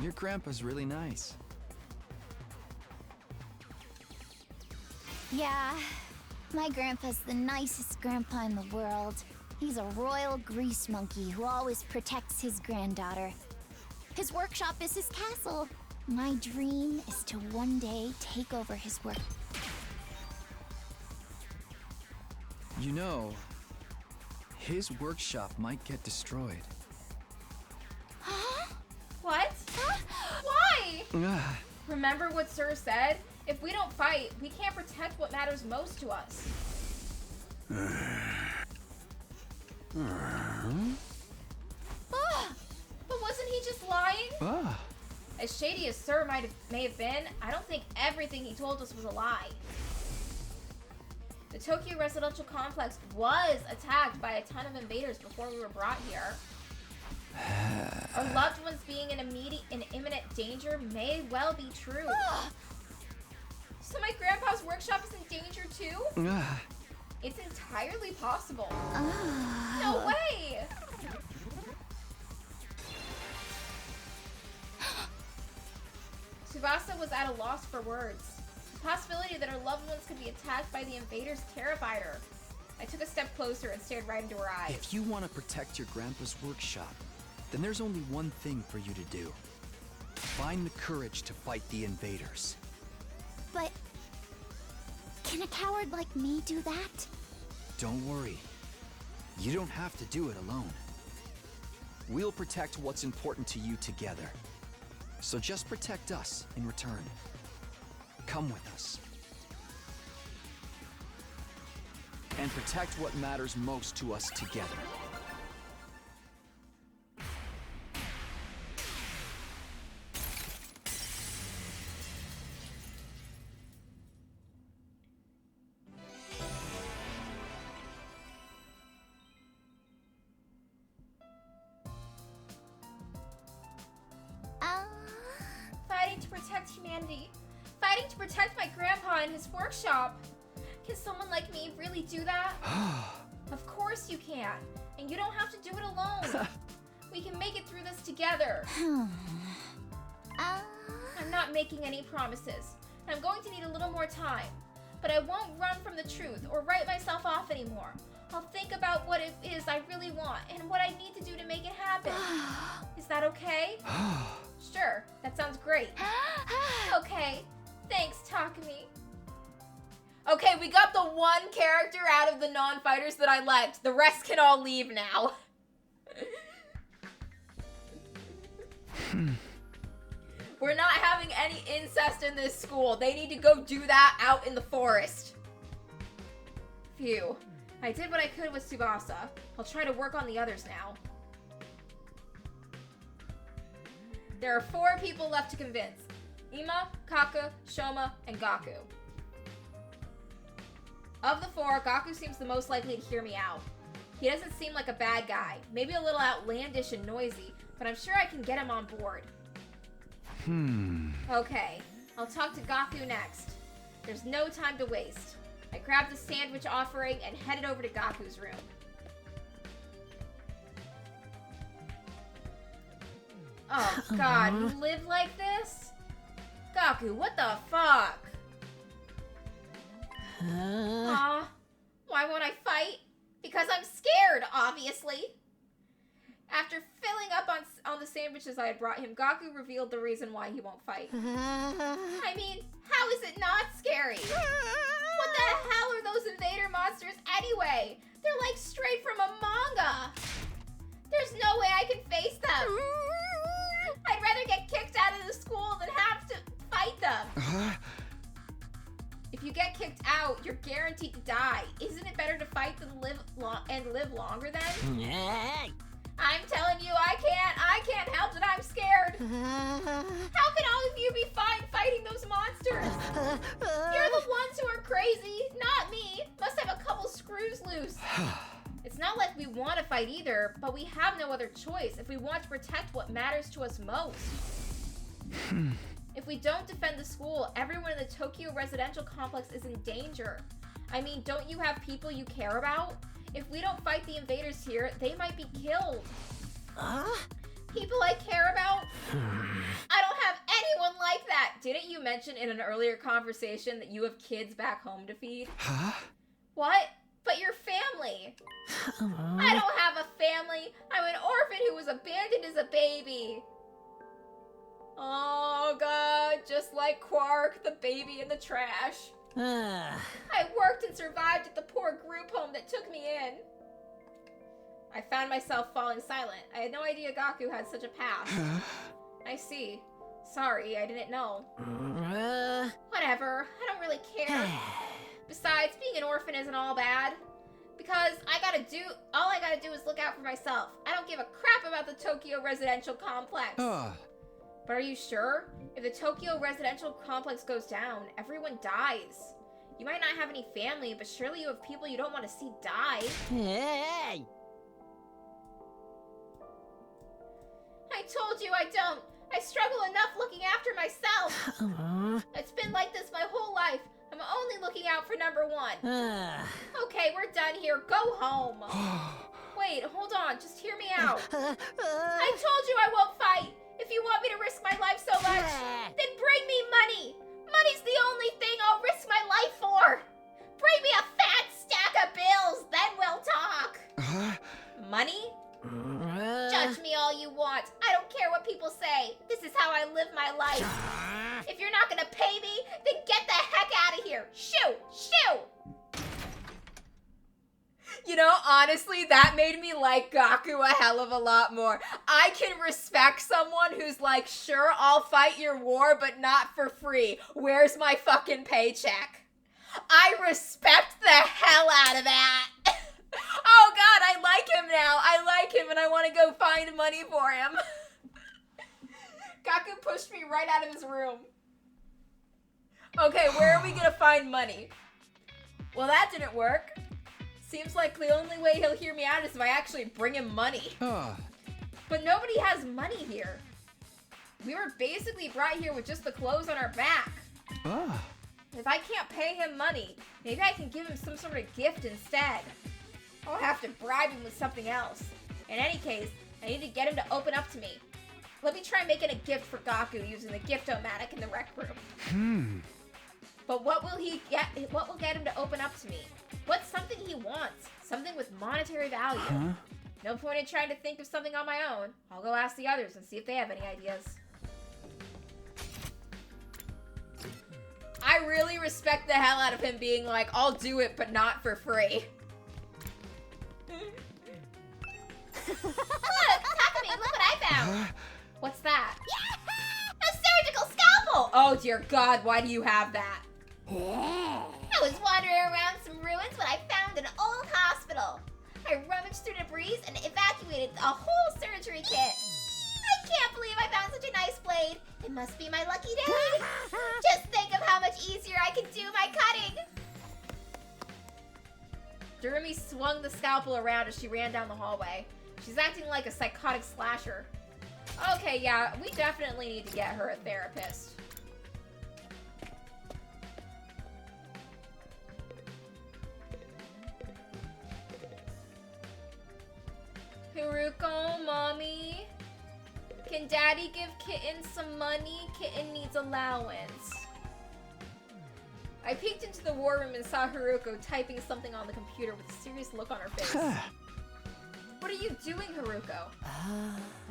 Your grandpa's really nice. Yeah, my grandpa's the nicest grandpa in the world. He's a royal grease monkey who always protects his granddaughter. His workshop is his castle. My dream is to one day take over his work. You know, his workshop might get destroyed. Huh? What? Huh? Why? Ah, Remember what Sir said? If we don't fight, we can't protect what matters most to us. But wasn't he just lying? ah. As shady as Sir may have been, I don't think everything he told us was a lie. The Tokyo residential complex was attacked by a ton of invaders before we were brought here. Our loved ones being in imminent danger may well be true. So my grandpa's workshop is in danger too? Ah. It's entirely possible. No way! Tsubasa was at a loss for words. The possibility that her loved ones could be attacked by the invaders terrified her. I took a step closer and stared right into her eyes. If you want to protect your grandpa's workshop, then there's only one thing for you to do. Find the courage to fight the invaders. But can a coward like me do that? Don't worry. You don't have to do it alone. We'll protect what's important to you together. So just protect us in return. Come with us. And protect what matters most to us together. Fighting to protect humanity. Fighting to protect my grandpa and his workshop. Can someone like me really do that? Of course you can. And you don't have to do it alone. We can make it through this together. I'm not making any promises. I'm going to need a little more time. But I won't run from the truth or write myself off anymore. I'll think about what it is I really want and what I need to do to make it happen. Is that okay? Sure, that sounds great. Okay, thanks, Takumi. Okay, we got the one character out of the non-fighters that I liked. The rest can all leave now. We're not having any incest in this school. They need to go do that out in the forest. Phew. I did what I could with Tsubasa. I'll try to work on the others now. There are 4 people left to convince. Ima, Kaka, Shoma, and Gaku. Of the 4, Gaku seems the most likely to hear me out. He doesn't seem like a bad guy. Maybe a little outlandish and noisy, but I'm sure I can get him on board. Okay, I'll talk to Gaku next. There's no time to waste. I grabbed a sandwich offering and headed over to Gaku's room. Oh god, you live like this? Gaku, what the fuck? Aw, why won't I fight? Because I'm scared, obviously. After filling up on the sandwiches I had brought him, Gaku revealed the reason why he won't fight. I mean, how is it not scary? What the hell are those invader monsters anyway? They're like straight from a manga. There's no way I can face them. I'd rather get kicked out of the school than have to fight them. If you get kicked out, you're guaranteed to die. Isn't it better to fight than live longer then? I'm telling you, I can't help that I'm scared. How can all of you be fine fighting those monsters? You're the ones who are crazy, not me. Must have a couple screws loose. It's not like we want to fight either, but we have no other choice if we want to protect what matters to us most. If we don't defend the school, everyone in the Tokyo residential complex is in danger. I mean, don't you have people you care about? If we don't fight the invaders here, they might be killed. People I care about? I don't have anyone like that. Didn't you mention in an earlier conversation that you have kids back home to feed? What? But your family. I don't have a family. I'm an orphan who was abandoned as a baby. Oh god, just like Quark, the baby in the trash. I worked and survived at the poor group home that took me in. I found myself falling silent. I had no idea Gaku had such a past. I see. Sorry, I didn't know. Whatever, I don't really care. Besides, being an orphan isn't all bad. Because all I gotta do is look out for myself. I don't give a crap about the Tokyo residential complex. But are you sure? If the Tokyo residential complex goes down, everyone dies. You might not have any family, but surely you have people you don't want to see die. Hey! I told you I don't. I struggle enough looking after myself. It's been like this my whole life. I'm only looking out for number one. Okay, we're done here. Go home. Wait, hold on. Just hear me out. I told you I won't fight. If you want me to risk my life so much, then bring me money. Money's the only thing I'll risk my life for. Bring me a fat stack of bills, then we'll talk. Money? Judge me all you want. I don't care what people say. This is how I live my life. If you're not gonna pay me, then get the heck out of here. Shoo! Shoo! You know, honestly, that made me like Gaku a hell of a lot more. I can respect someone who's like, sure, I'll fight your war, but not for free. Where's my fucking paycheck? I respect the hell out of that. Oh god, I like him now. I like him and I want to go find money for him. Gaku pushed me right out of his room. Okay, where are we gonna find money? Well, that didn't work. Seems like the only way he'll hear me out is if I actually bring him money. But nobody has money here. We were basically brought here with just the clothes on our back. If I can't pay him money, maybe I can give him some sort of gift instead. I'll have to bribe him with something else. In any case, I need to get him to open up to me. Let me try making a gift for Gaku using the gift-o-matic in the rec room. But what will get him to open up to me? What's something he wants? Something with monetary value. No point in trying to think of something on my own. I'll go ask the others and see if they have any ideas. I really respect the hell out of him being like, I'll do it, but not for free. Look, Takumi, look what I found. What's that? A surgical scalpel! Oh dear God, why do you have that? I was wandering around some ruins when I found an old hospital. I rummaged through debris and evacuated a whole surgery kit. I can't believe I found such a nice blade. It must be my lucky day. Just think of how much easier I can do my cutting. Durumi swung the scalpel around as she ran down the hallway. She's acting like a psychotic slasher. Okay, yeah, we definitely need to get her a therapist. Haruko, Mommy? Can Daddy give Kitten some money? Kitten needs allowance. I peeked into the war room and saw Haruko typing something on the computer with a serious look on her face. What are you doing, Haruko?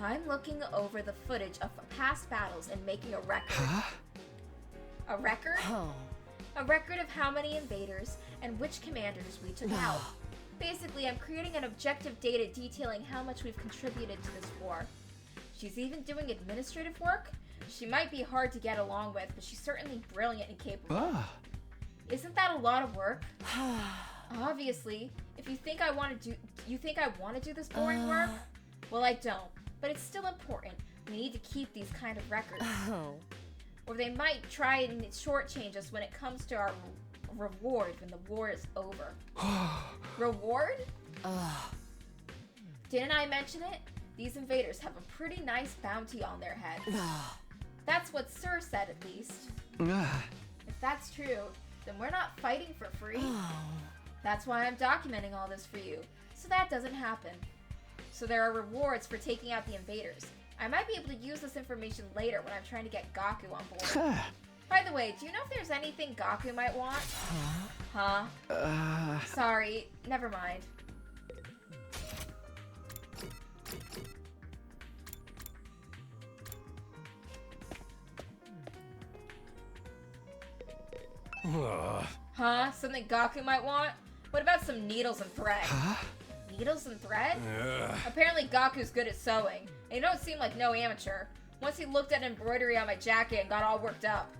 I'm looking over the footage of past battles and making a record. A record? A record of how many invaders and which commanders we took out. Basically, I'm creating an objective data detailing how much we've contributed to this war. She's even doing administrative work. She might be hard to get along with, but she's certainly brilliant and capable. Isn't that a lot of work? Obviously, if you think I want to do this boring work? Well, I don't, but it's still important. We need to keep these kind of records. Or they might try and shortchange us when it comes to our reward when the war is over. Reward? Didn't I mention it? These invaders have a pretty nice bounty on their heads. That's what Sir said, at least. If that's true, then we're not fighting for free. That's why I'm documenting all this for you, so that doesn't happen. So there are rewards for taking out the invaders. I might be able to use this information later when I'm trying to get Gaku on board. By the way, do you know if there's anything Gaku might want? Huh? Sorry, never mind. Huh? Something Gaku might want? What about some needles and thread? Huh? Needles and thread? Apparently Gaku's good at sewing, and he don't seem like no amateur. Once he looked at embroidery on my jacket and got all worked up.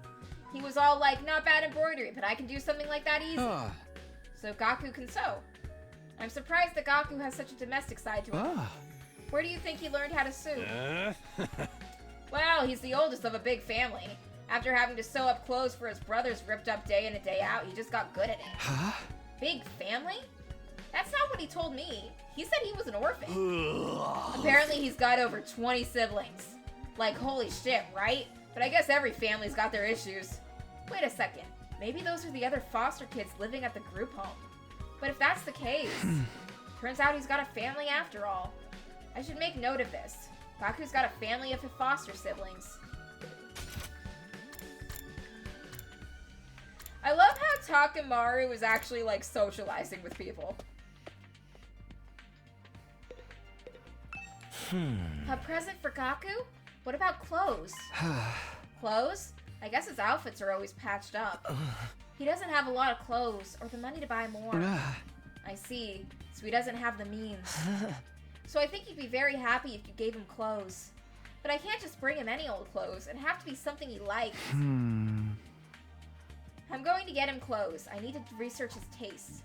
He was all like, not bad embroidery, but I can do something like that easy. So Gaku can sew. I'm surprised that Gaku has such a domestic side to him. Where do you think he learned how to sew? Well, he's the oldest of a big family. After having to sew up clothes for his brothers ripped up day in and day out, he just got good at it. Huh? Big family? That's not what he told me. He said he was an orphan. Apparently he's got over 20 siblings. Like, holy shit, right? But I guess every family's got their issues. Wait a second. Maybe those are the other foster kids living at the group home. But if that's the case, turns out he's got a family after all. I should make note of this. Gaku's got a family of foster siblings. I love how Takemaru is actually, like, socializing with people. A present for Gaku? What about clothes? Clothes? I guess his outfits are always patched up. He doesn't have a lot of clothes, or the money to buy more. I see. So he doesn't have the means. So I think he'd be very happy if you gave him clothes. But I can't just bring him any old clothes. It'd have to be something he likes. I'm going to get him clothes. I need to research his tastes.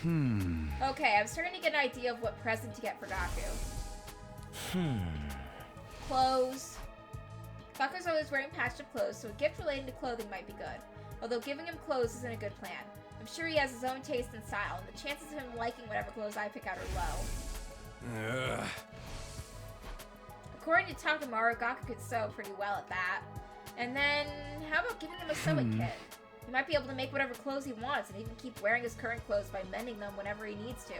Okay, I'm starting to get an idea of what present to get for Gaku. Clothes. Gaku's always wearing patched up clothes, so a gift relating to clothing might be good. Although giving him clothes isn't a good plan. I'm sure he has his own taste and style, and the chances of him liking whatever clothes I pick out are low. According to Takemaru, Gaku could sew pretty well at that. And then, how about giving him a sewing kit? He might be able to make whatever clothes he wants, and even keep wearing his current clothes by mending them whenever he needs to.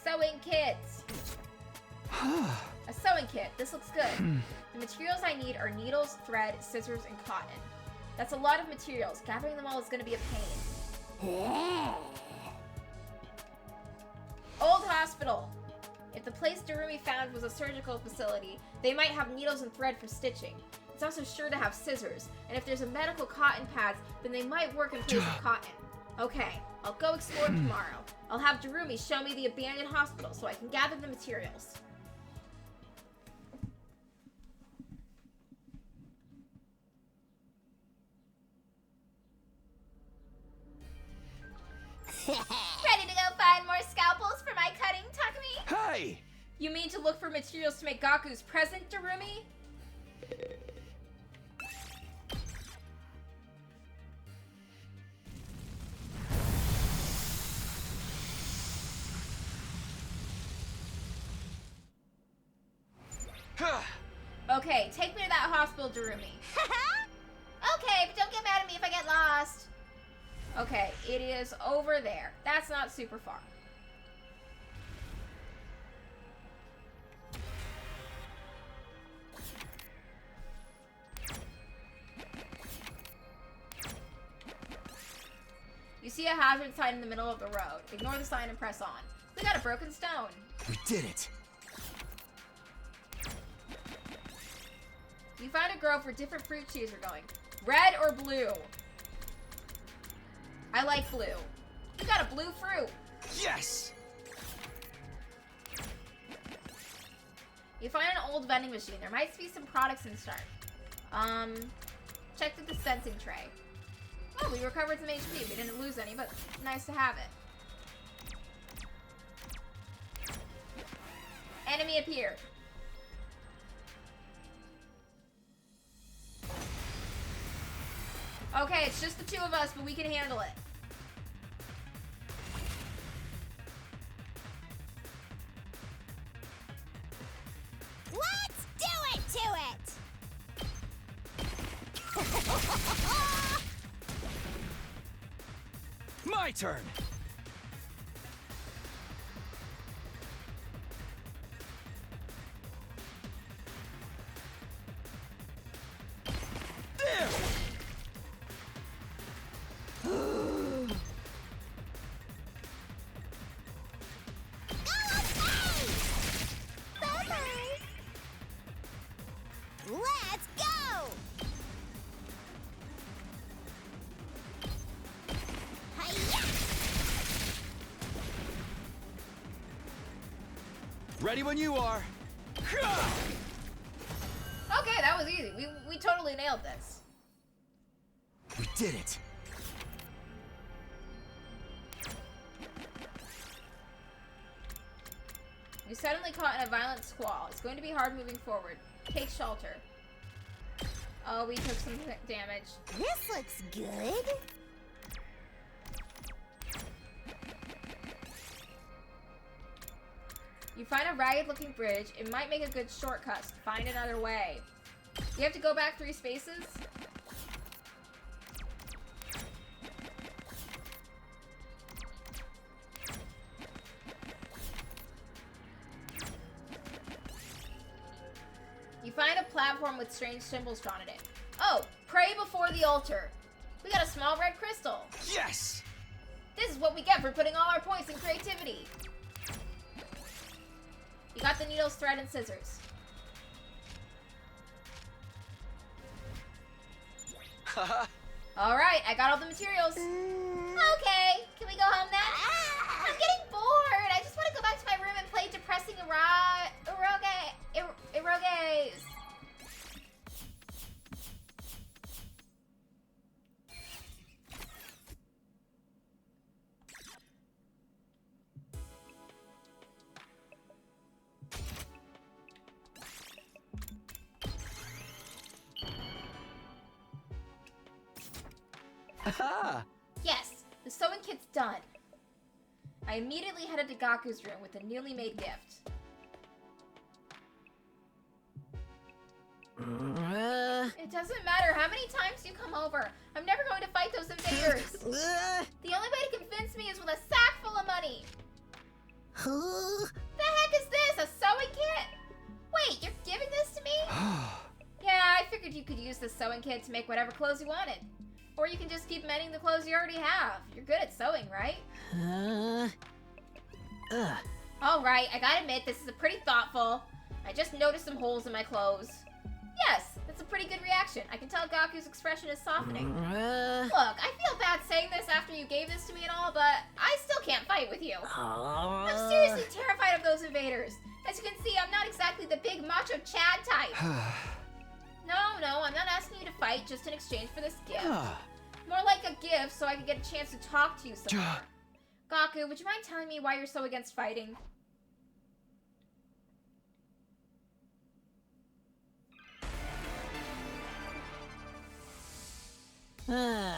Sewing kits! A sewing kit. This looks good. The materials I need are needles, thread, scissors, and cotton. That's a lot of materials. Gathering them all is going to be a pain. Old hospital. If the place Darumi found was a surgical facility, they might have needles and thread for stitching. It's also sure to have scissors, and if there's a medical cotton pads, then they might work in place of cotton. Okay, I'll go explore tomorrow. I'll have Darumi show me the abandoned hospital so I can gather the materials. Ready to go find more scalpels for my cutting, Takumi? Hey! You mean to look for materials to make Gaku's present, Darumi? Okay, take me to that hospital, Darumi. Okay, but don't get mad at me if I get lost. Okay, it is over there. That's not super far. You see a hazard sign in the middle of the road. Ignore the sign and press on. We got a broken stone. We did it! You find a grove where different fruit trees are going. Red or blue? I like blue. You got a blue fruit. Yes! You find an old vending machine. There might be some products in start. Check the dispensing tray. Oh, we recovered some HP. We didn't lose any, but nice to have it. Enemy appeared. Okay, it's just the two of us, but we can handle it. Let's do it to it! My turn! There! Ready when you are. Okay, that was easy. We totally nailed this. We did it. We suddenly caught in a violent squall. It's going to be hard moving forward. Take shelter. Oh, we took some damage. This looks good. You find a ragged-looking bridge. It might make a good shortcut. Find another way. You have to go back 3 spaces? You find a platform with strange symbols drawn in it. Oh, pray before the altar. We got a small red crystal. Yes! This is what we get for putting all our points in creativity. You got the needles, thread, and scissors. Alright, I got all the materials. Okay, can we go home then? I'm getting bored. I just want to go back to my room and play depressing eroges. Haha! Yes, the sewing kit's done. I immediately headed to Gaku's room with a newly made gift. It doesn't matter how many times you come over. I'm never going to fight those invaders. The only way to convince me is with a sack full of money. The heck is this? A sewing kit? Wait, you're giving this to me? Yeah, I figured you could use the sewing kit to make whatever clothes you wanted. Or you can just keep mending the clothes you already have. You're good at sewing, right? Alright, I gotta admit, this is pretty thoughtful. I just noticed some holes in my clothes. Yes, that's a pretty good reaction. I can tell Gaku's expression is softening. Look, I feel bad saying this after you gave this to me and all, but I still can't fight with you. I'm seriously terrified of those invaders. As you can see, I'm not exactly the big macho Chad type. No, I'm not asking you to fight just in exchange for this gift. More like a gift so I can get a chance to talk to you some more. Gaku, would you mind telling me why you're so against fighting? Why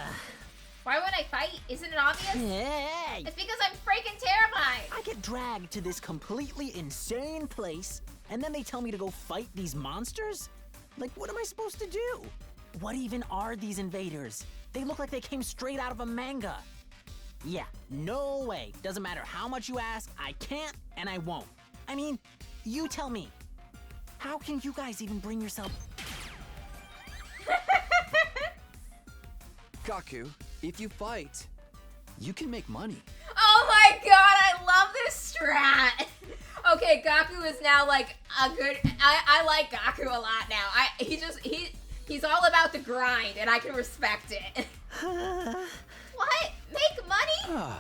would I fight? Isn't it obvious? Hey! It's because I'm freaking terrified. I get dragged to this completely insane place, and then they tell me to go fight these monsters? Like, what am I supposed to do? What even are these invaders? They look like they came straight out of a manga. Yeah, no way. Doesn't matter how much you ask, I can't and I won't. I mean, you tell me. How can you guys even bring yourself... Gaku, if you fight, you can make money. Oh my god, I love this strat. Okay, Gaku is now like a good. I like Gaku a lot now. He's all about the grind, and I can respect it. What? Make money?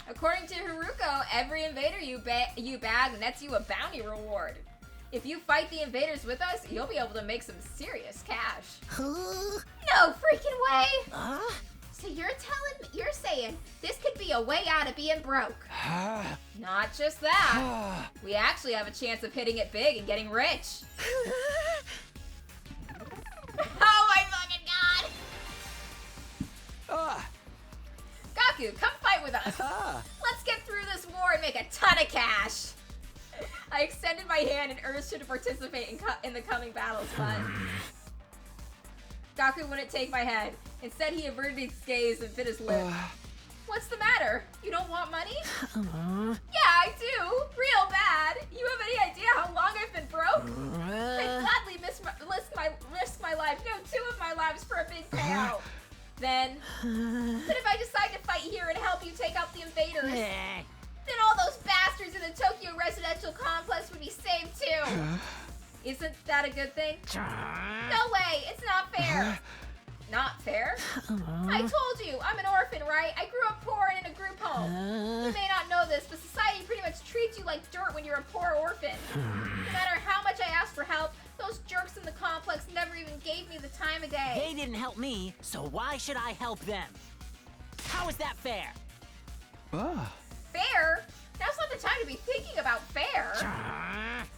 According to Haruko, every invader you bag nets you a bounty reward. If you fight the invaders with us, you'll be able to make some serious cash. No freaking way! So you're saying this could be a way out of being broke. Not just that. We actually have a chance of hitting it big and getting rich. Oh my fucking god! Gaku, come fight with us. Let's get through this war and make a ton of cash. I extended my hand and urged him to participate in the coming battles, but Gaku wouldn't take my head. Instead, he averted his gaze and bit his lip. What's the matter? You don't want money? Yeah, I do. Real bad. You have any idea how long I've been broke? I'd gladly risk my life, no, 2 of my lives for a big payout. But if I decide to fight here and help you take out the invaders, then all those bastards in the Tokyo residential complex would be saved too. Isn't that a good thing? No way, it's not fair. Not fair? I told you, I'm an orphan, right? I grew up poor and in a group home. You may not know this, but society pretty much treats you like dirt when you're a poor orphan. No matter how much I asked for help, those jerks in the complex never even gave me the time of day. They didn't help me, so why should I help them? How is that fair? Fair? Now's not the time to be thinking about fair.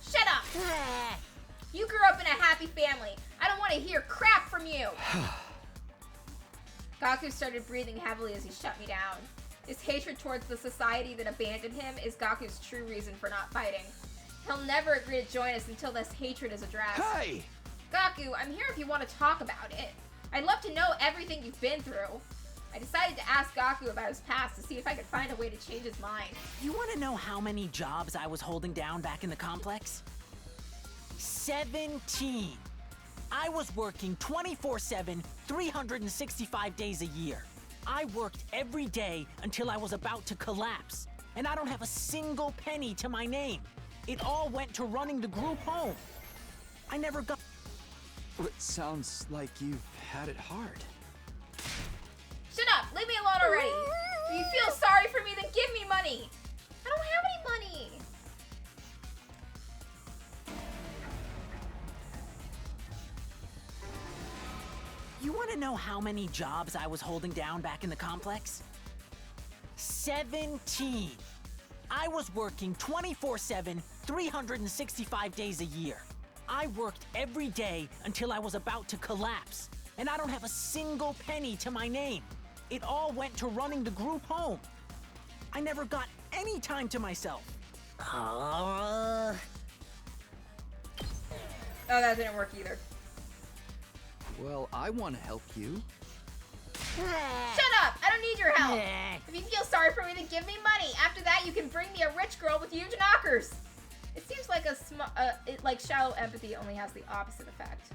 Shut up! You grew up in a happy family. I don't want to hear crap from you. Gaku started breathing heavily as he shut me down. His hatred towards the society that abandoned him is Gaku's true reason for not fighting. He'll never agree to join us until this hatred is addressed. Hey! Gaku, I'm here if you want to talk about it. I'd love to know everything you've been through. I decided to ask Gaku about his past to see if I could find a way to change his mind. You want to know how many jobs I was holding down back in the complex? 17. I was working 24/7, 365 days a year. I worked every day until I was about to collapse, and I don't have a single penny to my name. It all went to running the group home. I never got... It sounds like you've had it hard. Shut up! Leave me alone already! If you feel sorry for me, then give me money! I don't have any money! You want to know how many jobs I was holding down back in the complex? 17. I was working 24/7, 365 days a year. I worked every day until I was about to collapse, and I don't have a single penny to my name. It all went to running the group home. I never got any time to myself. Oh, that didn't work either. Well, I want to help you. Shut up! I don't need your help! If you feel sorry for me, then give me money. After that, you can bring me a rich girl with huge knockers. It seems like like shallow empathy only has the opposite effect.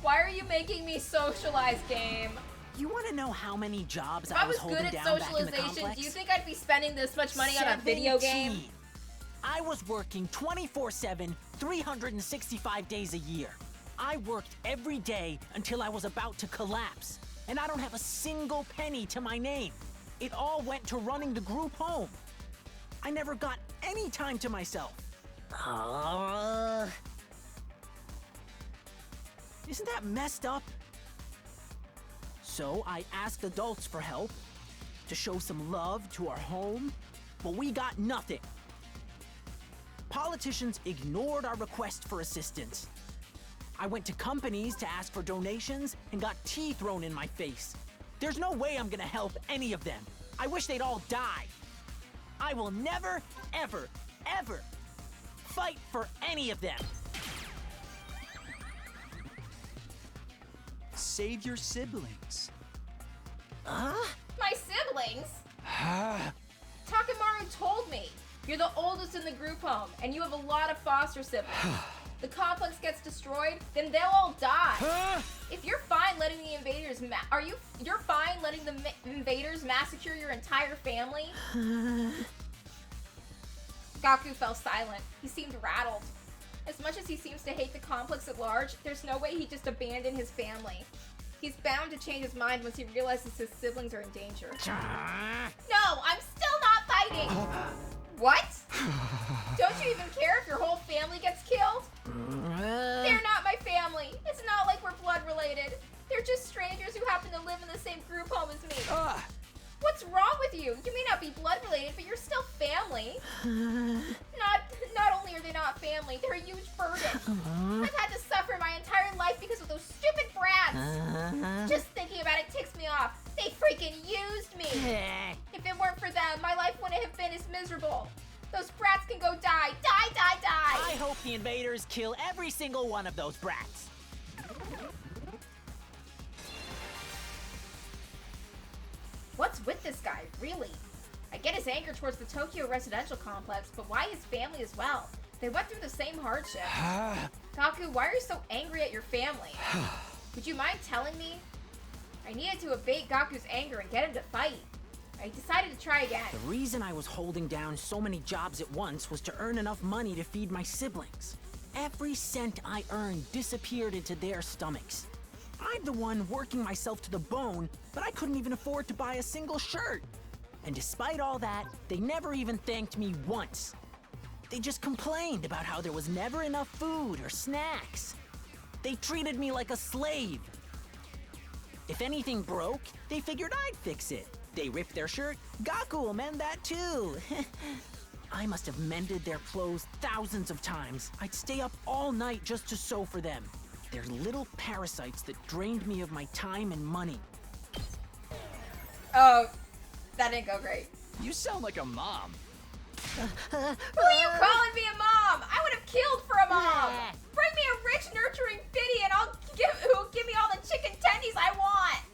Why are you making me socialize, game? You want to know how many jobs If I I was was good holding at down back in the socialization, complex? do you think I'd be spending this much money on a video game? 17. I was working 24/7, 365 days a year. I worked every day until I was about to collapse, and I don't have a single penny to my name. It all went to running the group home. I never got any time to myself. Isn't that messed up? So I asked adults for help, to show some love to our home, but we got nothing. Politicians ignored our request for assistance. I went to companies to ask for donations and got tea thrown in my face. There's no way I'm gonna help any of them. I wish they'd all die. I will never, ever, ever fight for any of them. Save your siblings. My siblings? Takemaru told me. You're the oldest in the group home, and you have a lot of foster siblings. The complex gets destroyed, then they'll all die. If you're fine letting the invaders you're fine letting the invaders massacre your entire family? Gaku fell silent. He seemed rattled. As much as he seems to hate the complex at large, there's no way he'd just abandon his family. He's bound to change his mind once he realizes his siblings are in danger. No, I'm still not fighting! What? Don't you even care if your whole family gets killed? They're not my family. It's not like we're blood related. They're just strangers who happen to live in the same group home as me. What's wrong with you? You may not be blood related, but you're still family. Not only are they not family, they're a huge burden. I've had to suffer my entire life because of those stupid brats. Just thinking about it ticks me off. They freaking used me. If it weren't for them, my life wouldn't have been as miserable. Those brats can go die. Die, die, die. I hope the invaders kill every single one of those brats. What's with this guy, really? I get his anger towards the Tokyo residential complex, but why his family as well? They went through the same hardship. Gaku, why are you so angry at your family? Would you mind telling me? I needed to abate Gaku's anger and get him to fight. I decided to try again. The reason I was holding down so many jobs at once was to earn enough money to feed my siblings. Every cent I earned disappeared into their stomachs. I'm the one working myself to the bone, but I couldn't even afford to buy a single shirt. And despite all that, they never even thanked me once. They just complained about how there was never enough food or snacks. They treated me like a slave. If anything broke, they figured I'd fix it. They ripped their shirt, Gaku will mend that too. I must have mended their clothes thousands of times. I'd stay up all night just to sew for them. They're little parasites that drained me of my time and money. Oh, that didn't go great. You sound like a mom. Who are you calling me a mom? I would have killed for a mom. Bring me a rich, nurturing biddy, and who'll give me all the chicken tendies I want.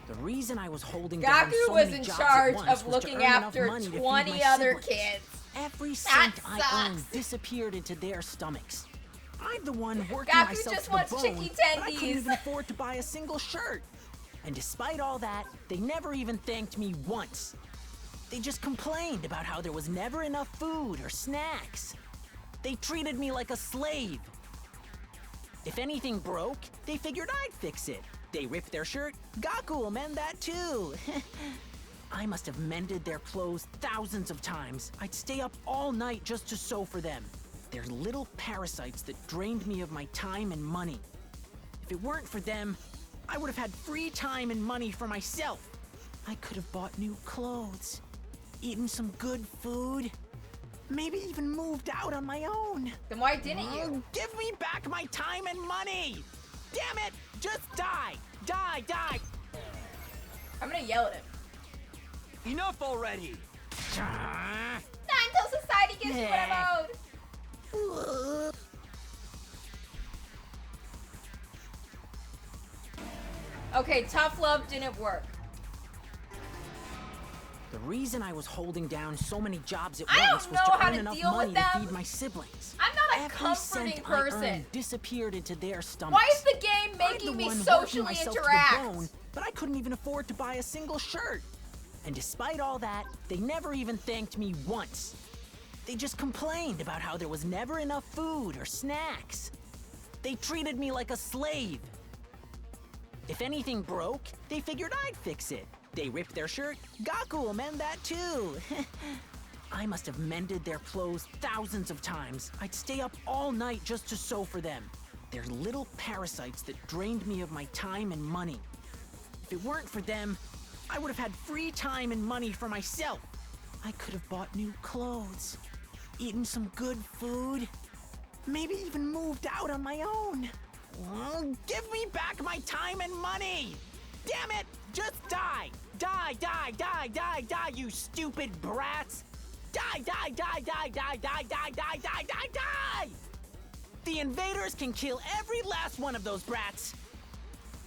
The reason I was holding down Gaku so was many in jobs charge at once of was to looking earn enough after money to feed 20 my other siblings. kids. Every That cent I sucks. earned disappeared into their stomachs. I'm the one working Gaku myself just to the wants bone, chicky but I couldn't tendies. even afford to buy a single shirt. And despite all that, they never even thanked me once. They just complained about how there was never enough food or snacks. They treated me like a slave. If anything broke, they figured I'd fix it. They ripped their shirt, Gaku will mend that too. I must have mended their clothes thousands of times. I'd stay up all night just to sew for them. They're little parasites that drained me of my time and money. If it weren't for them, I would have had free time and money for myself. I could have bought new clothes, eaten some good food, maybe even moved out on my own. Then why didn't you? Give me back my time and money! Damn it! Just die! Die, die! I'm gonna yell at him. Enough already! Not until society gives me what I'm owed. Okay, tough love didn't work. The reason I was holding down so many jobs at I once don't was know to how earn to enough deal with money to them. feed my siblings. I'm not a Every comforting cent person. I earned disappeared into their stomachs. Why is the game I'm making the me one working socially myself to the interact? bone, but I couldn't even afford to buy a single shirt. And despite all that, they never even thanked me once. They just complained about how there was never enough food or snacks. They treated me like a slave. If anything broke, they figured I'd fix it. They ripped their shirt, Gaku will mend that too. I must have mended their clothes thousands of times. I'd stay up all night just to sew for them. They're little parasites that drained me of my time and money. If it weren't for them, I would have had free time and money for myself. I could have bought new clothes, eaten some good food, maybe even moved out on my own. Give me back my time and money! Damn it! Just die! Die, die, die, die, die, you stupid brats! Die, die, die, die, die, die, die, die, die, die, die! The invaders can kill every last one of those brats.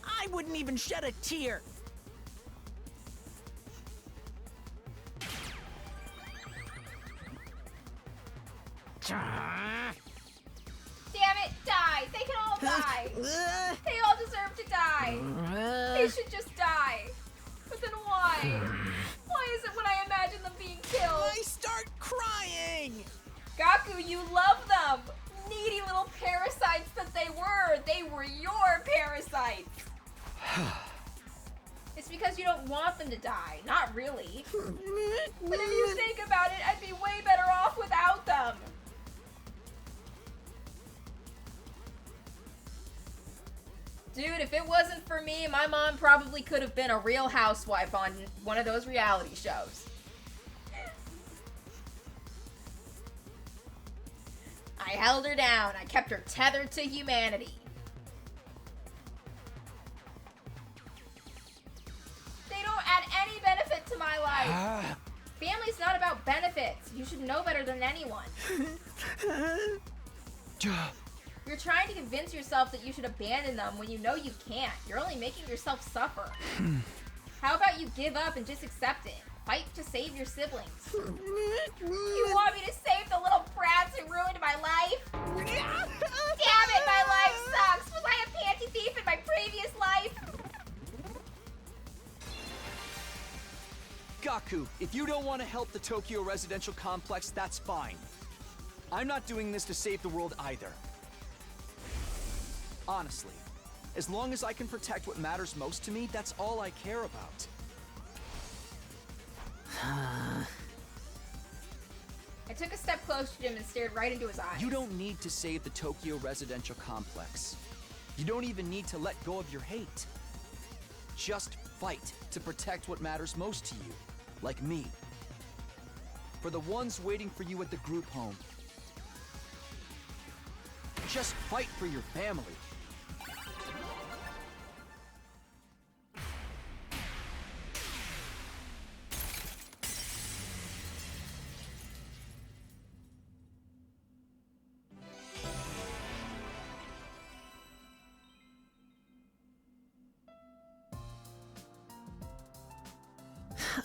I wouldn't even shed a tear. Damn it, die! They can all die! They all deserve to die! They should just die! But then why? Why is it when I imagine them being killed? I start crying! Gaku, you love them! Needy little parasites that they were! They were your parasites! It's because you don't want them to die. Not really. But if you think about it, I'd be way better off without them. Dude, if it wasn't for me, my mom probably could have been a real housewife on one of those reality shows. I held her down. I kept her tethered to humanity. They don't add any benefit to my life. Family's not about benefits. You should know better than anyone. You're trying to convince yourself that you should abandon them when you know you can't. You're only making yourself suffer. How about you give up and just accept it? Fight to save your siblings. You want me to save the little brats who ruined my life? Damn it, my life sucks! Was I a panty thief in my previous life? Gaku, if you don't want to help the Tokyo residential complex, that's fine. I'm not doing this to save the world either. Honestly, as long as I can protect what matters most to me, that's all I care about. I took a step closer to him and stared right into his eyes. You don't need to save the Tokyo residential complex. You don't even need to let go of your hate. Just fight to protect what matters most to you, like me. For the ones waiting for you at the group home. Just fight for your family.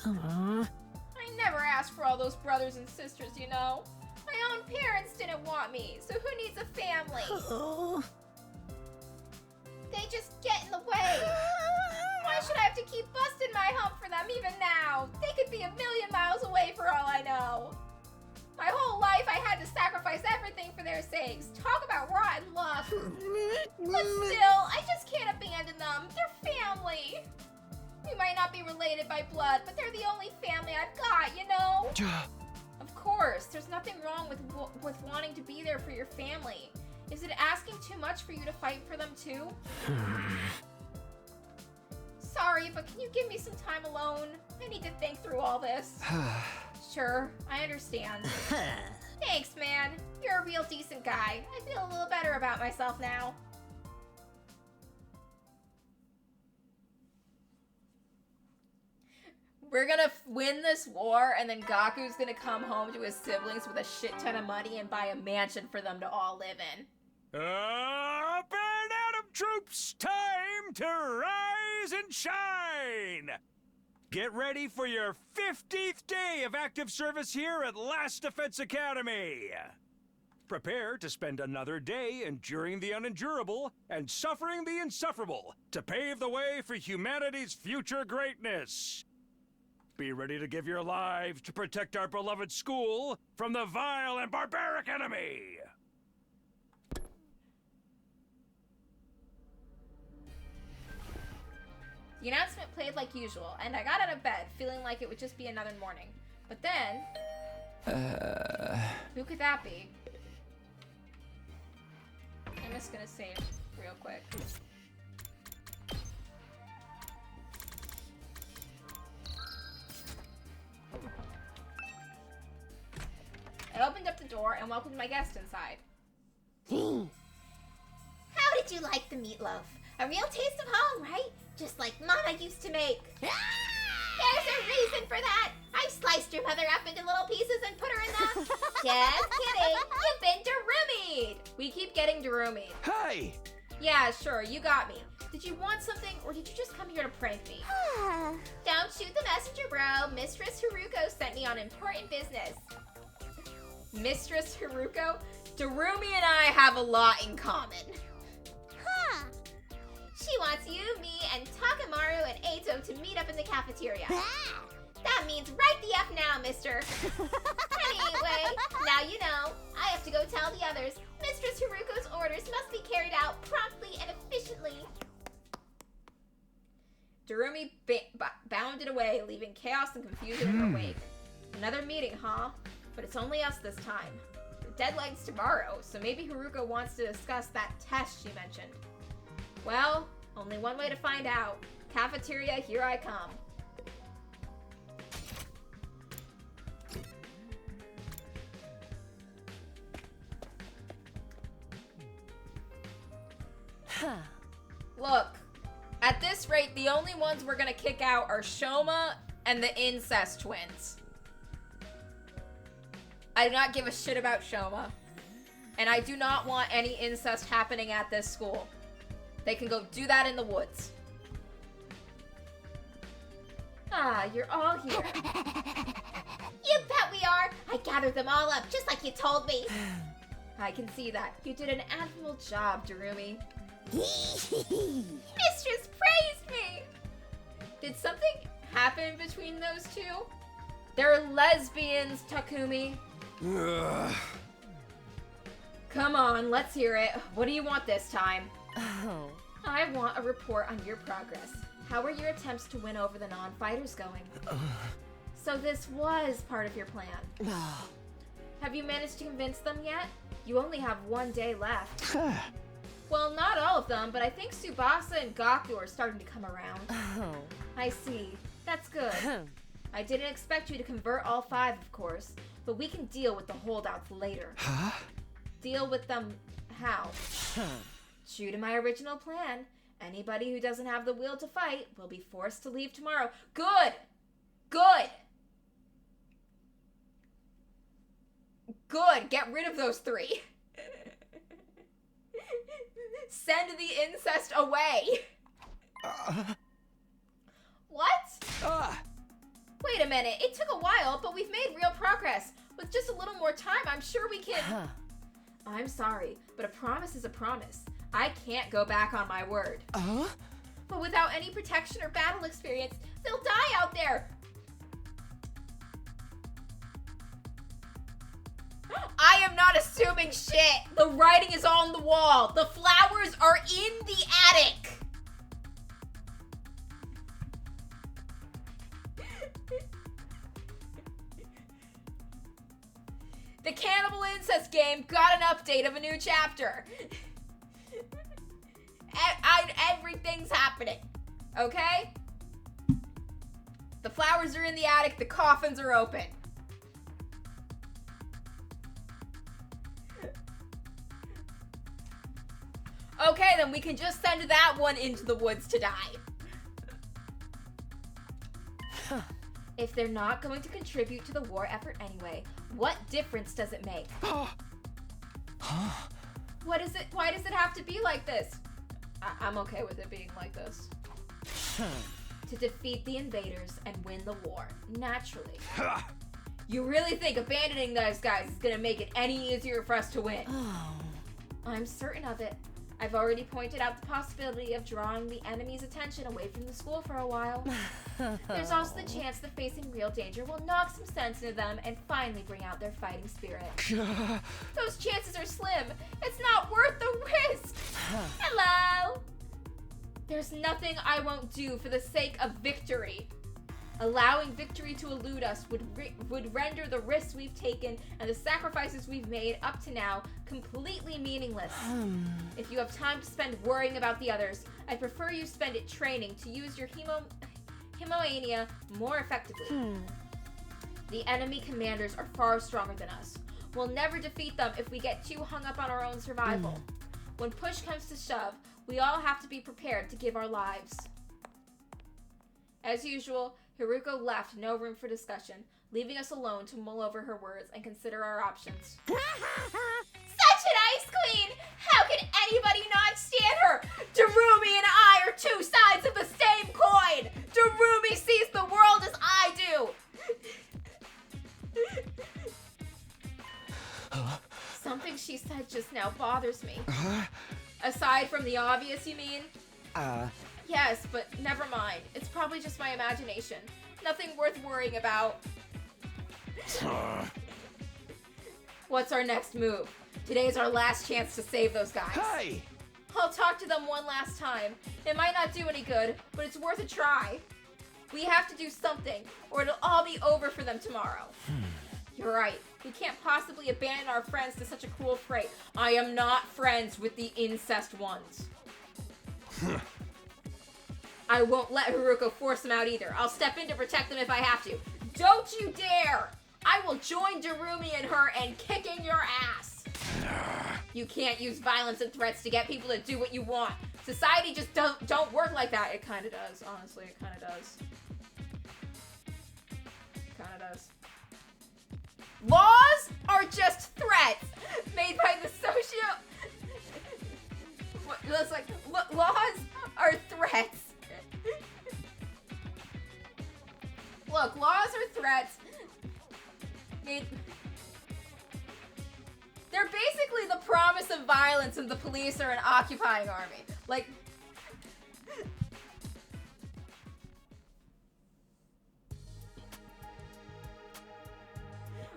I never asked for all those brothers and sisters, you know. My own parents didn't want me, so who needs a family? They just get in the way. Why should I have to keep busting my hump for them even now? They could be a million miles away for all I know. My whole life I had to sacrifice everything for their sakes. Talk about rotten luck. But still, I just can't abandon them. They're family. We might not be related by blood, but they're the only family I've got, you know? Of course, there's nothing wrong with wanting to be there for your family. Is it asking too much for you to fight for them too? Sorry, but can you give me some time alone? I need to think through all this. Sure, I understand. Thanks, man. You're a real decent guy. I feel a little better about myself now. We're gonna win this war, and then Gaku's gonna come home to his siblings with a shit ton of money and buy a mansion for them to all live in. Up and Atom troops, time to rise and shine! Get ready for your 50th day of active service here at Last Defense Academy! Prepare to spend another day enduring the unendurable and suffering the insufferable to pave the way for humanity's future greatness. Be ready to give your lives to protect our beloved school from the vile and barbaric enemy! The announcement played like usual, and I got out of bed, feeling like it would just be another morning. But then... Who could that be? I'm just gonna save real quick. I opened up the door and welcomed my guest inside. How did you like the meatloaf? A real taste of home, right? Just like Mama used to make. There's a reason for that. I sliced your mother up into little pieces and put her in the... Just kidding. You've been Darumi'd. We keep getting Darumi'd. Hey! Yeah, sure, you got me. Did you want something, or did you just come here to prank me? Don't shoot the messenger, bro. Mistress Haruko sent me on important business. Mistress Haruko? Darumi and I have a lot in common. She wants you, me, and Takamaru and Eito to meet up in the cafeteria. That means right the F now, mister. Anyway, now you know. I have to go tell the others. Mistress Haruko's orders must be carried out promptly and efficiently. Darumi bounded away, leaving chaos and confusion in her wake. Another meeting, huh? But it's only us this time. The deadline's tomorrow, so maybe Haruko wants to discuss that test she mentioned. Well, only one way to find out. Cafeteria, here I come. Look, at this rate, the only ones we're gonna kick out are Shoma and the incest twins. I do not give a shit about Shoma. And I do not want any incest happening at this school. They can go do that in the woods. Ah, you're all here. You bet we are! I gathered them all up, just like you told me. I can see that. You did an admirable job, Darumi. Mistress praised me! Did something happen between those two? They're lesbians, Takumi. Come on, let's hear it. What do you want this time? Oh. I want a report on your progress. How are your attempts to win over the non-fighters going? So this was part of your plan. Have you managed to convince them yet? You only have 1 day left. Well, not all of them, but I think Tsubasa and Gaku are starting to come around. Oh. I see. That's good. I didn't expect you to convert all 5, of course, but we can deal with the holdouts later. Huh? Deal with them how? True to my original plan, anybody who doesn't have the will to fight will be forced to leave tomorrow. Good! Good! Good! Get rid of those 3. Send the incest away! What? Wait a minute, it took a while, but we've made real progress. With just a little more time, I'm sure we can... I'm sorry, but a promise is a promise. I can't go back on my word. But without any protection or battle experience, they'll die out there! I am not assuming shit! The writing is on the wall! The flowers are in the attic! The Cannibal Incest game got an update of a new chapter. Everything's happening, okay? The flowers are in the attic, the coffins are open. Okay, then we can just send that one into the woods to die. If they're not going to contribute to the war effort anyway, what difference does it make? What is it? Why does it have to be like this? I'm okay with it being like this. To defeat the invaders and win the war, naturally. You really think abandoning those guys is gonna make it any easier for us to win? I'm certain of it. I've already pointed out the possibility of drawing the enemy's attention away from the school for a while. There's also the chance that facing real danger will knock some sense into them and finally bring out their fighting spirit. Those chances are slim. It's not worth the risk. Hello. There's nothing I won't do for the sake of victory. Allowing victory to elude us would render the risks we've taken and the sacrifices we've made up to now completely meaningless. If you have time to spend worrying about the others, I'd prefer you spend it training to use your Himoania more effectively. The enemy commanders are far stronger than us. We'll never defeat them if we get too hung up on our own survival. When push comes to shove, we all have to be prepared to give our lives. As usual, Haruko left no room for discussion, leaving us alone to mull over her words and consider our options. Such an ice queen! How can anybody not stand her? Darumi and I are 2 sides of the same coin! Darumi sees the world as I do! Something she said just now bothers me. Aside from the obvious, you mean? Yes, but never mind. It's probably just my imagination. Nothing worth worrying about. What's our next move? Today's our last chance to save those guys. Hey! I'll talk to them one last time. It might not do any good, but it's worth a try. We have to do something, or it'll all be over for them tomorrow. You're right. We can't possibly abandon our friends to such a cruel fate. I am not friends with the incest ones. I won't let Haruko force them out either. I'll step in to protect them if I have to. Don't you dare! I will join Darumi and her and kick in your ass. You can't use violence and threats to get people to do what you want. Society just don't work like that. It kind of does, honestly. It kind of does. It kind of does. Laws are just threats made by the It's like, laws are threats. Look, laws are threats. They're basically the promise of violence and the police are an occupying army. Like...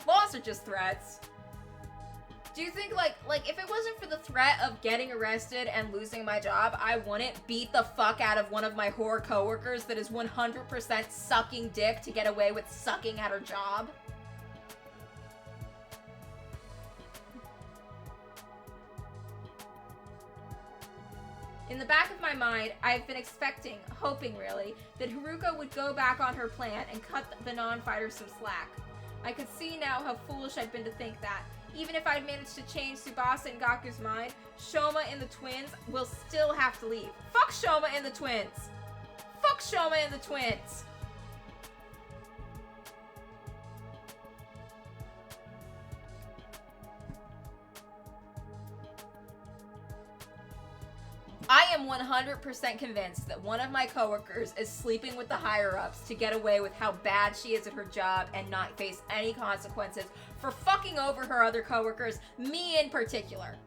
laws are just threats. Do you think, like, if it wasn't for the threat of getting arrested and losing my job, I wouldn't beat the fuck out of one of my whore coworkers that is 100% sucking dick to get away with sucking at her job? In the back of my mind, I've been expecting, hoping really, that Haruko would go back on her plan and cut the non-fighters some slack. I could see now how foolish I'd been to think that. Even if I'd managed to change Tsubasa and Gaku's mind, Shoma and the twins will still have to leave. Fuck Shoma and the twins! Fuck Shoma and the twins! I am 100% convinced that one of my coworkers is sleeping with the higher-ups to get away with how bad she is at her job and not face any consequences for fucking over her other coworkers, me in particular.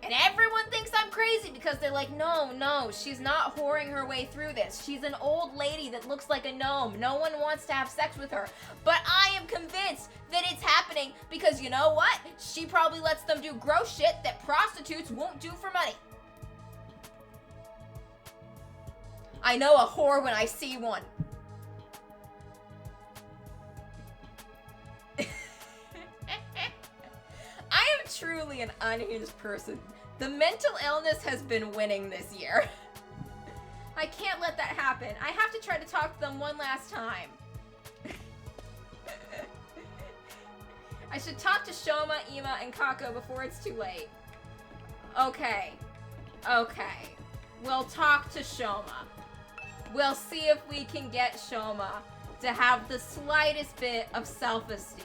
And everyone thinks I'm crazy because they're like, no, she's not whoring her way through this. She's an old lady that looks like a gnome. No one wants to have sex with her. But I am convinced that it's happening because you know what? She probably lets them do gross shit that prostitutes won't do for money. I know a whore when I see one. I am truly an unhinged person. The mental illness has been winning this year. I can't let that happen. I have to try to talk to them one last time. I should talk to Shoma, Ima, and Kako before it's too late. Okay. We'll talk to Shoma. We'll see if we can get Shoma to have the slightest bit of self-esteem.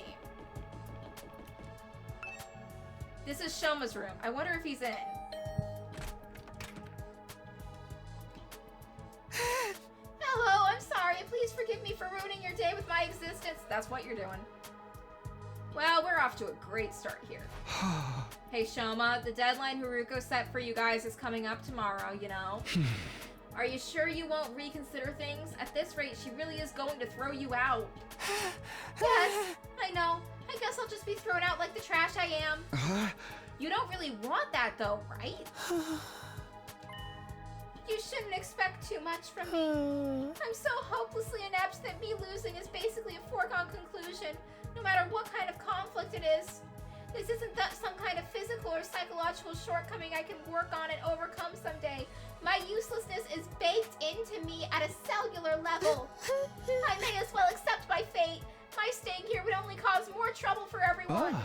This is Shoma's room. I wonder if he's in. Hello, I'm sorry. Please forgive me for ruining your day with my existence. That's what you're doing. Well, we're off to a great start here. Hey, Shoma, the deadline Haruko set for you guys is coming up tomorrow, you know? Are you sure you won't reconsider things? At this rate, she really is going to throw you out. Yes, I know. I guess I'll just be thrown out like the trash I am. You don't really want that though, right? You shouldn't expect too much from me. I'm so hopelessly inept that me losing is basically a foregone conclusion, no matter what kind of conflict it is. This isn't some kind of physical or psychological shortcoming I can work on and overcome someday. My uselessness is baked into me at a cellular level. I may as well accept my fate. My staying here would only cause more trouble for everyone.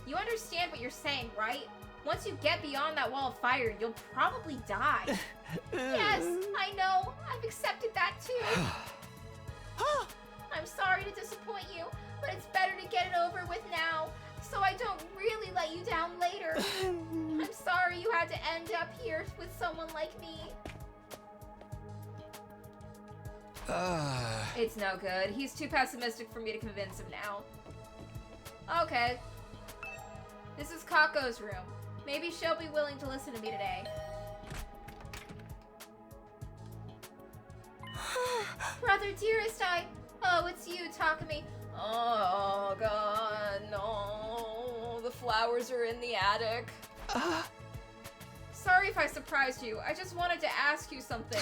You understand what you're saying, right? Once you get beyond that wall of fire, you'll probably die. Yes, I know. I've accepted that too. I'm sorry to disappoint you, but it's better to get it over with now, so I don't really let you down later. I'm sorry you had to end up here with someone like me. It's no good. He's too pessimistic for me to convince him now. Okay. This is Kako's room. Maybe she'll be willing to listen to me today. Brother dearest, Oh, it's you, Takumi. Oh, God, no. The flowers are in the attic. Sorry if I surprised you. I just wanted to ask you something.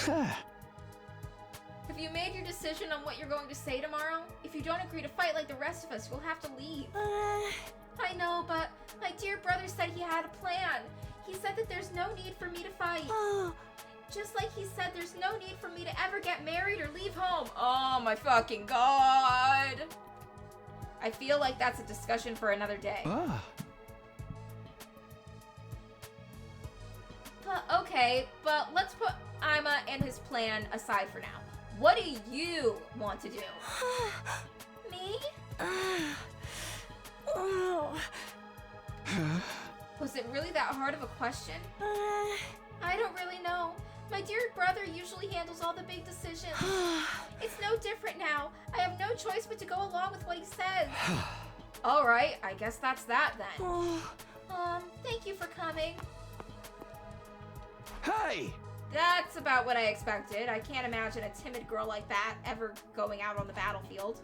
Have you made your decision on what you're going to say tomorrow? If you don't agree to fight like the rest of us, you'll have to leave. I know, but my dear brother said he had a plan. He said that there's no need for me to fight. Just like he said there's no need for me to ever get married or leave home. Oh my fucking God. I feel like that's a discussion for another day. But let's put Ima and his plan aside for now. What do you want to do? Me? Was it really that hard of a question? I don't really know. My dear brother usually handles all the big decisions. It's no different now. I have no choice but to go along with what he says. Alright, I guess that's that then. Thank you for coming. Hey! That's about what I expected. I can't imagine a timid girl like that ever going out on the battlefield.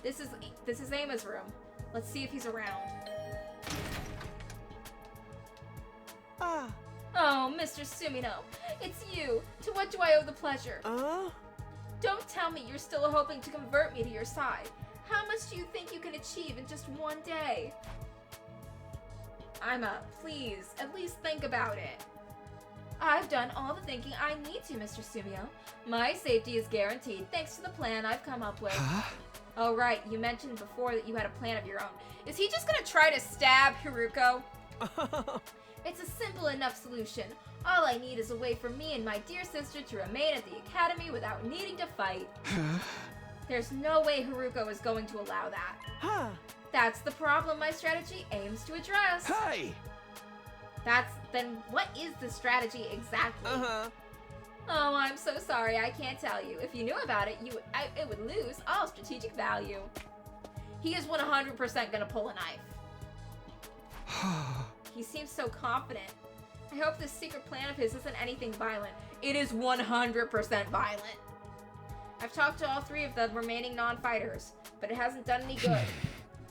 This is Aima's room. Let's see if he's around. Oh, Mr. Sumino, it's you. To what do I owe the pleasure? Don't tell me you're still hoping to convert me to your side. How much do you think you can achieve in just one day? Aima, please, at least think about it. I've done all the thinking I need to, Mr. Sumio. My safety is guaranteed thanks to the plan I've come up with. Huh? Oh right, you mentioned before that you had a plan of your own. Is he just gonna try to stab Haruko? It's a simple enough solution. All I need is a way for me and my dear sister to remain at the academy without needing to fight. There's no way Haruko is going to allow that. That's the problem my strategy aims to address. Hey! Then what is the strategy exactly? Oh, I'm so sorry, I can't tell you. If you knew about it, it would lose all strategic value. He is 100% gonna pull a knife. He seems so confident. I hope this secret plan of his isn't anything violent. It is 100% violent. I've talked to all 3 of the remaining non-fighters, but it hasn't done any good.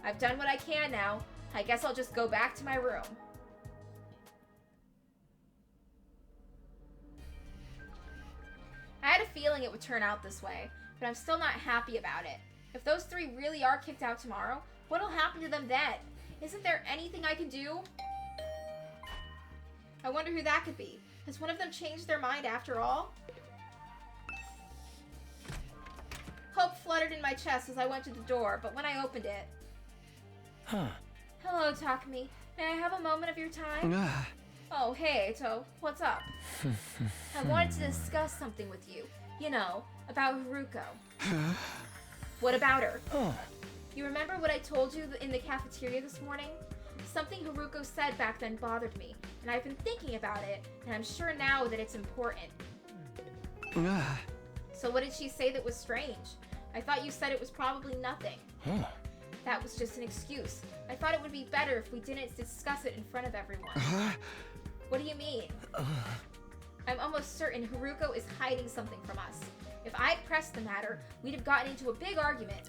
I've done what I can now. I guess I'll just go back to my room. I had a feeling it would turn out this way, but I'm still not happy about it. If those 3 really are kicked out tomorrow, what'll happen to them then? Isn't there anything I can do? I wonder who that could be. Has one of them changed their mind after all? Hope fluttered in my chest as I went to the door, but when I opened it... Hello, Takumi. May I have a moment of your time? Oh, hey, Eito. What's up? I wanted to discuss something with you. You know, about Haruko. What about her? You remember what I told you in the cafeteria this morning? Something Haruko said back then bothered me, and I've been thinking about it, and I'm sure now that it's important. So what did she say that was strange? I thought you said it was probably nothing. That was just an excuse. I thought it would be better if we didn't discuss it in front of everyone. What do you mean? I'm almost certain Haruko is hiding something from us. If I'd pressed the matter, we'd have gotten into a big argument.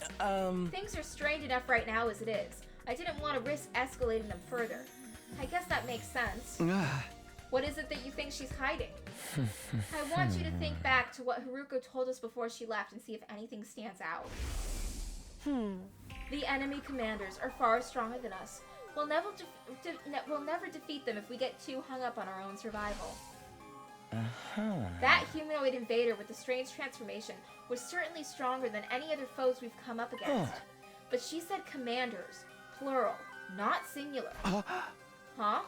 Things are strained enough right now as it is. I didn't want to risk escalating them further. I guess that makes sense. What is it that you think she's hiding? I want you to think back to what Haruko told us before she left and see if anything stands out. The enemy commanders are far stronger than us. We'll never defeat them if we get too hung up on our own survival. That humanoid invader with the strange transformation was certainly stronger than any other foes we've come up against. But she said commanders, plural, not singular. Huh?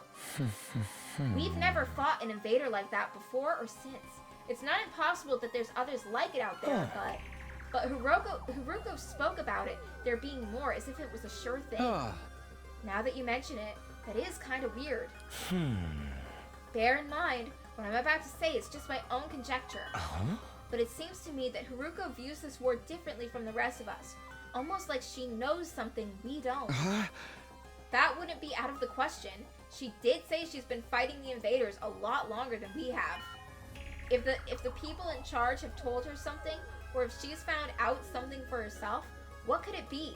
We've never fought an invader like that before or since. It's not impossible that there's others like it out there, but Haruko spoke about it, there being more, as if it was a sure thing. Now that you mention it, that is kind of weird. Bear in mind, what I'm about to say is just my own conjecture. But it seems to me that Haruko views this war differently from the rest of us. Almost like she knows something we don't. That wouldn't be out of the question. She did say she's been fighting the invaders a lot longer than we have. If the people in charge have told her something, or if she's found out something for herself, what could it be?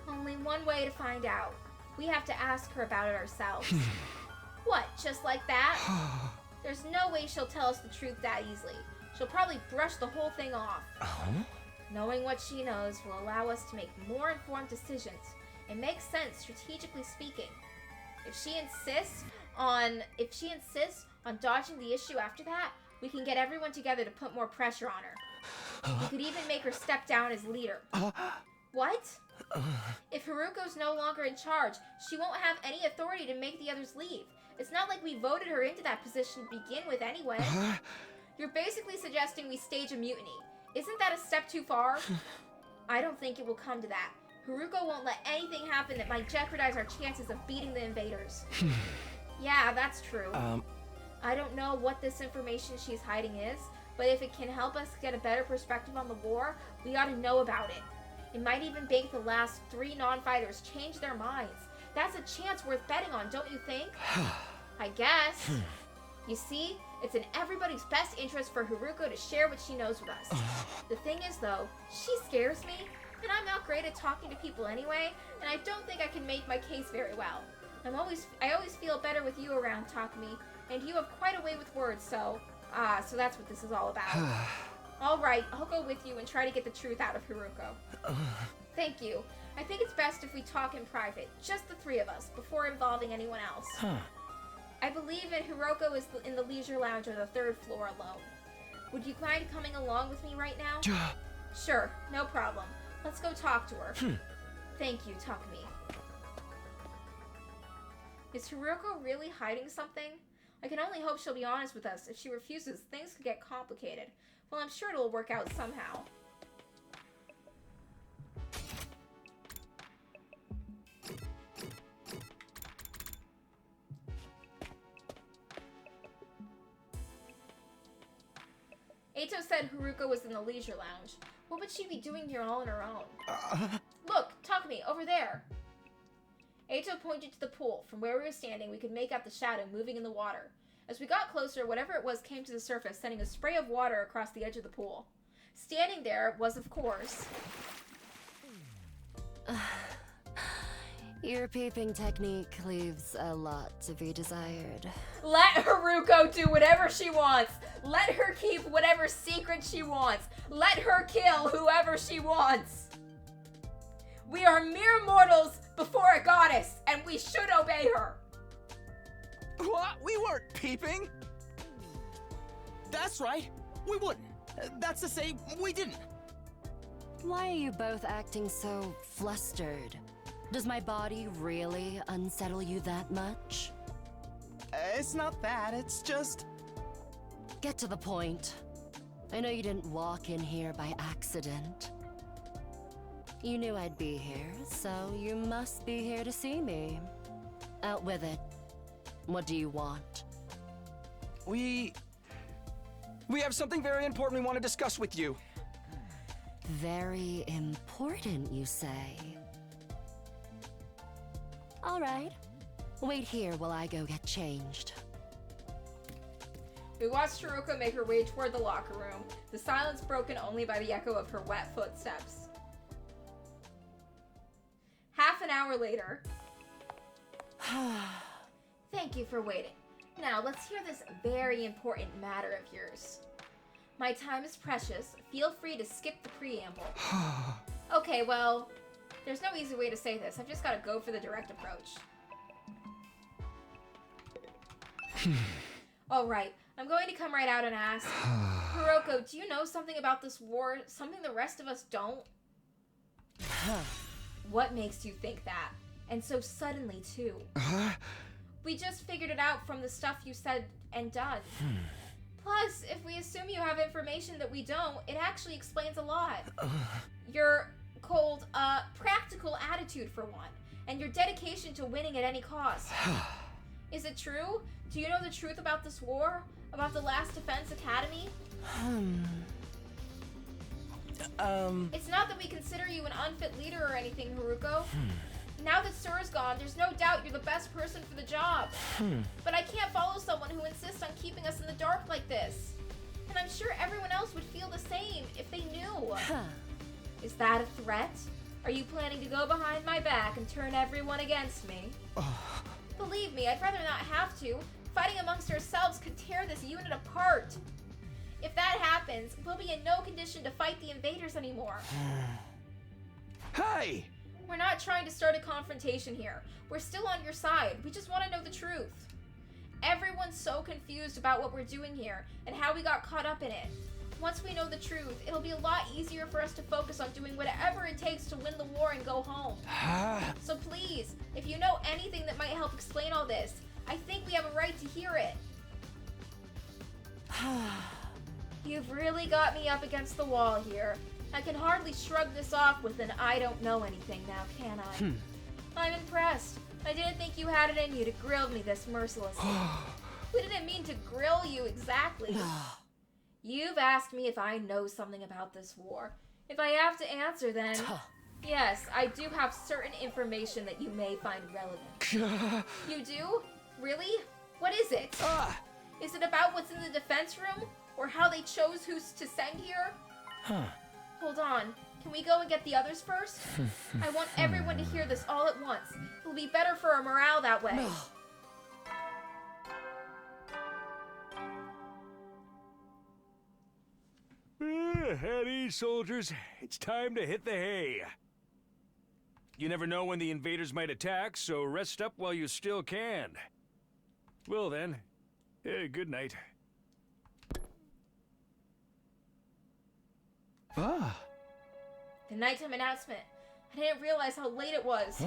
Only one way to find out. We have to ask her about it ourselves. What, just like that? There's no way she'll tell us the truth that easily. She'll probably brush the whole thing off. Knowing what she knows will allow us to make more informed decisions. It makes sense, strategically speaking. If she insists on dodging the issue after that, we can get everyone together to put more pressure on her. We could even make her step down as leader. What? If Haruko's no longer in charge, she won't have any authority to make the others leave. It's not like we voted her into that position to begin with anyway. You're basically suggesting we stage a mutiny. Isn't that a step too far? I don't think it will come to that. Haruko won't let anything happen that might jeopardize our chances of beating the invaders. Yeah, that's true. I don't know what this information she's hiding is, but if it can help us get a better perspective on the war, we ought to know about it. It might even make the last 3 non-fighters change their minds. That's a chance worth betting on, don't you think? I guess. You see, it's in everybody's best interest for Haruko to share what she knows with us. The thing is, though, she scares me. And I'm not great at talking to people anyway, and I don't think I can make my case very well. I always feel better with you around, Takumi, and you have quite a way with words, so that's what this is all about. Alright, I'll go with you and try to get the truth out of Haruko. Thank you. I think it's best if we talk in private, just the three of us, before involving anyone else. I believe that Hiroko is in the leisure lounge on the 3rd floor alone. Would you mind coming along with me right now? Sure, no problem. Let's go talk to her. Thank you, Takumi. Is Hiroko really hiding something? I can only hope she'll be honest with us. If she refuses, things could get complicated. Well, I'm sure it'll work out somehow. Eito said Haruko was in the leisure lounge. What would she be doing here all on her own? Look, Takumi, over there. Eito pointed to the pool. From where we were standing, we could make out the shadow moving in the water. As we got closer, whatever it was came to the surface, sending a spray of water across the edge of the pool. Standing there was, of course... Your peeping technique leaves a lot to be desired. Let Haruko do whatever she wants. Let her keep whatever secret she wants. Let her kill whoever she wants. We are mere mortals before a goddess, and we should obey her. What? We weren't peeping. That's right. We wouldn't. That's to say, we didn't. Why are you both acting so flustered? Does my body really unsettle you that much? It's not that, it's just... Get to the point. I know you didn't walk in here by accident. You knew I'd be here, so you must be here to see me. Out with it. What do you want? We have something very important we want to discuss with you. Very important, you say? All right. Wait here while I go get changed. We watched Haruko make her way toward the locker room, the silence broken only by the echo of her wet footsteps. Half an hour later. Thank you for waiting. Now, let's hear this very important matter of yours. My time is precious. Feel free to skip the preamble. Okay, well, there's no easy way to say this. I've just got to go for the direct approach. Alright, I'm going to come right out and ask, Hiroko, do you know something about this war? Something the rest of us don't? What makes you think that? And so suddenly, too. We just figured it out from the stuff you said and done. Plus, if we assume you have information that we don't, it actually explains a lot. Your cold, practical attitude, for one, and your dedication to winning at any cost. Is it true? Do you know the truth about this war? About the Last Defense Academy? It's not that we consider you an unfit leader or anything, Haruko. Now that Sir's gone, there's no doubt you're the best person for the job. But I can't follow someone who insists on keeping us in the dark like this. And I'm sure everyone else would feel the same if they knew. Is that a threat? Are you planning to go behind my back and turn everyone against me? Believe me, I'd rather not have to. Fighting amongst ourselves could tear this unit apart. If that happens, we'll be in no condition to fight the invaders anymore. Hey! We're not trying to start a confrontation here. We're still on your side. We just want to know the truth. Everyone's so confused about what we're doing here and how we got caught up in it. Once we know the truth, it'll be a lot easier for us to focus on doing whatever it takes to win the war and go home. So please, if you know anything that might help explain all this, I think we have a right to hear it. You've really got me up against the wall here. I can hardly shrug this off with an I don't know anything now, can I? I'm impressed. I didn't think you had it in you to grill me this mercilessly. We didn't mean to grill you exactly. You've asked me if I know something about this war. If I have to answer, then yes, I do have certain information that you may find relevant. You do? Really? What is it? Is it about what's in the defense room? Or how they chose who to send here? Hold on. Can we go and get the others first? I want everyone to hear this all at once. It'll be better for our morale that way. At ease, soldiers. It's time to hit the hay. You never know when the invaders might attack, so rest up while you still can. Well then, good night. Ah. The nighttime announcement. I didn't realize how late it was.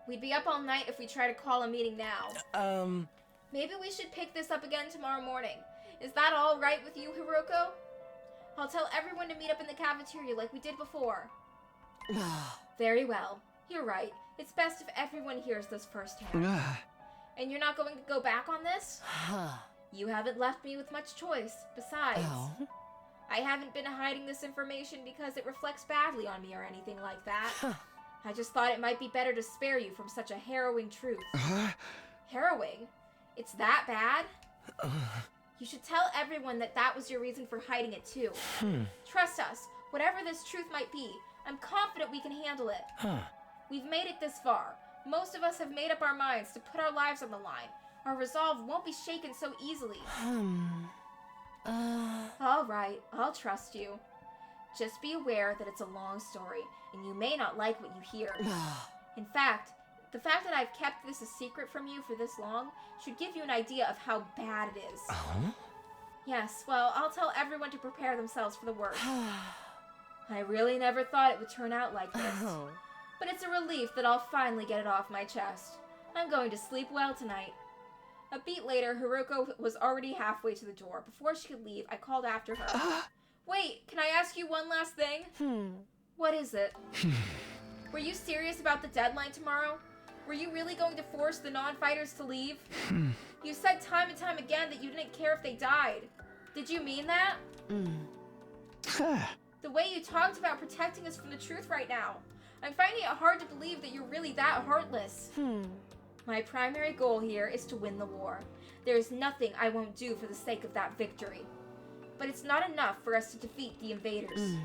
We'd be up all night if we try to call a meeting now. Maybe we should pick this up again tomorrow morning. Is that all right with you, Hiroko? I'll tell everyone to meet up in the cafeteria like we did before. Very well. You're right. It's best if everyone hears this firsthand. And you're not going to go back on this? You haven't left me with much choice. Besides, I haven't been hiding this information because it reflects badly on me or anything like that. I just thought it might be better to spare you from such a harrowing truth. Harrowing? It's that bad? You should tell everyone that that was your reason for hiding it too. Trust us, whatever this truth might be, I'm confident we can handle it. We've made it this far. Most of us have made up our minds to put our lives on the line. Our resolve won't be shaken so easily. All right, I'll trust you. Just be aware that it's a long story, and you may not like what you hear. In fact, the fact that I've kept this a secret from you for this long should give you an idea of how bad it is. Yes, well, I'll tell everyone to prepare themselves for the worst. I really never thought it would turn out like this. But it's a relief that I'll finally get it off my chest. I'm going to sleep well tonight. A beat later, Hiroko was already halfway to the door. Before she could leave, I called after her. Wait, can I ask you one last thing? What is it? Were you serious about the deadline tomorrow? Were you really going to force the non-fighters to leave? You said time and time again that you didn't care if they died. Did you mean that? The way you talked about protecting us from the truth right now, I'm finding it hard to believe that you're really that heartless. My primary goal here is to win the war. There is nothing I won't do for the sake of that victory. But it's not enough for us to defeat the invaders.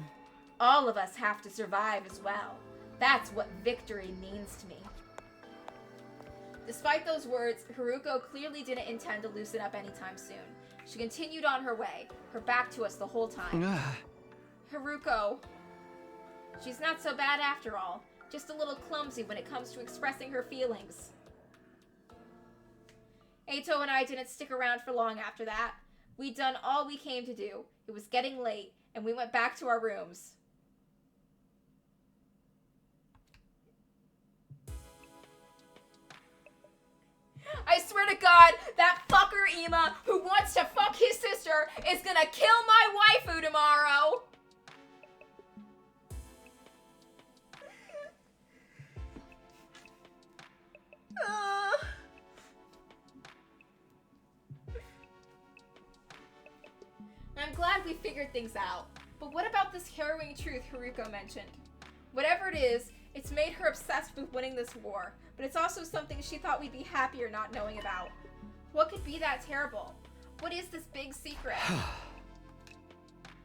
All of us have to survive as well. That's what victory means to me. Despite those words, Hiroko clearly didn't intend to loosen up anytime soon. She continued on her way, her back to us the whole time. Hiroko. She's not so bad after all. Just a little clumsy when it comes to expressing her feelings. Eito and I didn't stick around for long after that. We'd done all we came to do. It was getting late, and we went back to our rooms. I swear to God, that fucker Ima, who wants to fuck his sister, is gonna kill my waifu tomorrow! I'm glad we figured things out. But what about this harrowing truth Haruko mentioned? Whatever it is, it's made her obsessed with winning this war, but it's also something she thought we'd be happier not knowing about. What could be that terrible? What is this big secret?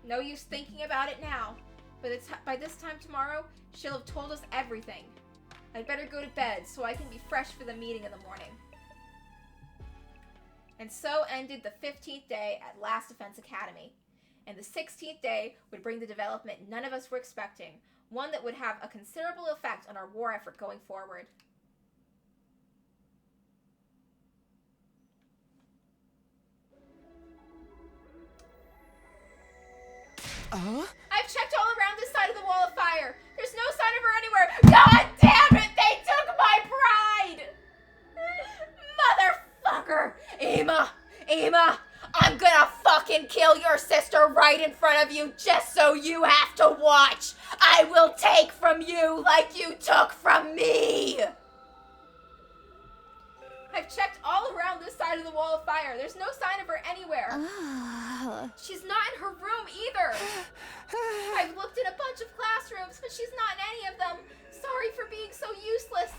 No use thinking about it now, but by this time tomorrow, she'll have told us everything. I'd better go to bed so I can be fresh for the meeting in the morning. And so ended the 15th day at Last Defense Academy. And the 16th day would bring the development none of us were expecting, one that would have a considerable effect on our war effort going forward. I've checked all around this side of the wall of fire. There's no sign of her anywhere. God damn it! They took my pride! Motherfucker! Ima, I'm gonna fucking kill your sister right in front of you just so you have to watch. I will take from you like you took from me. I've checked all around this side of the wall of fire. There's no sign of her anywhere. She's not in her room either. I've looked in a bunch of classrooms, but she's not in any of them. Sorry for being so useless.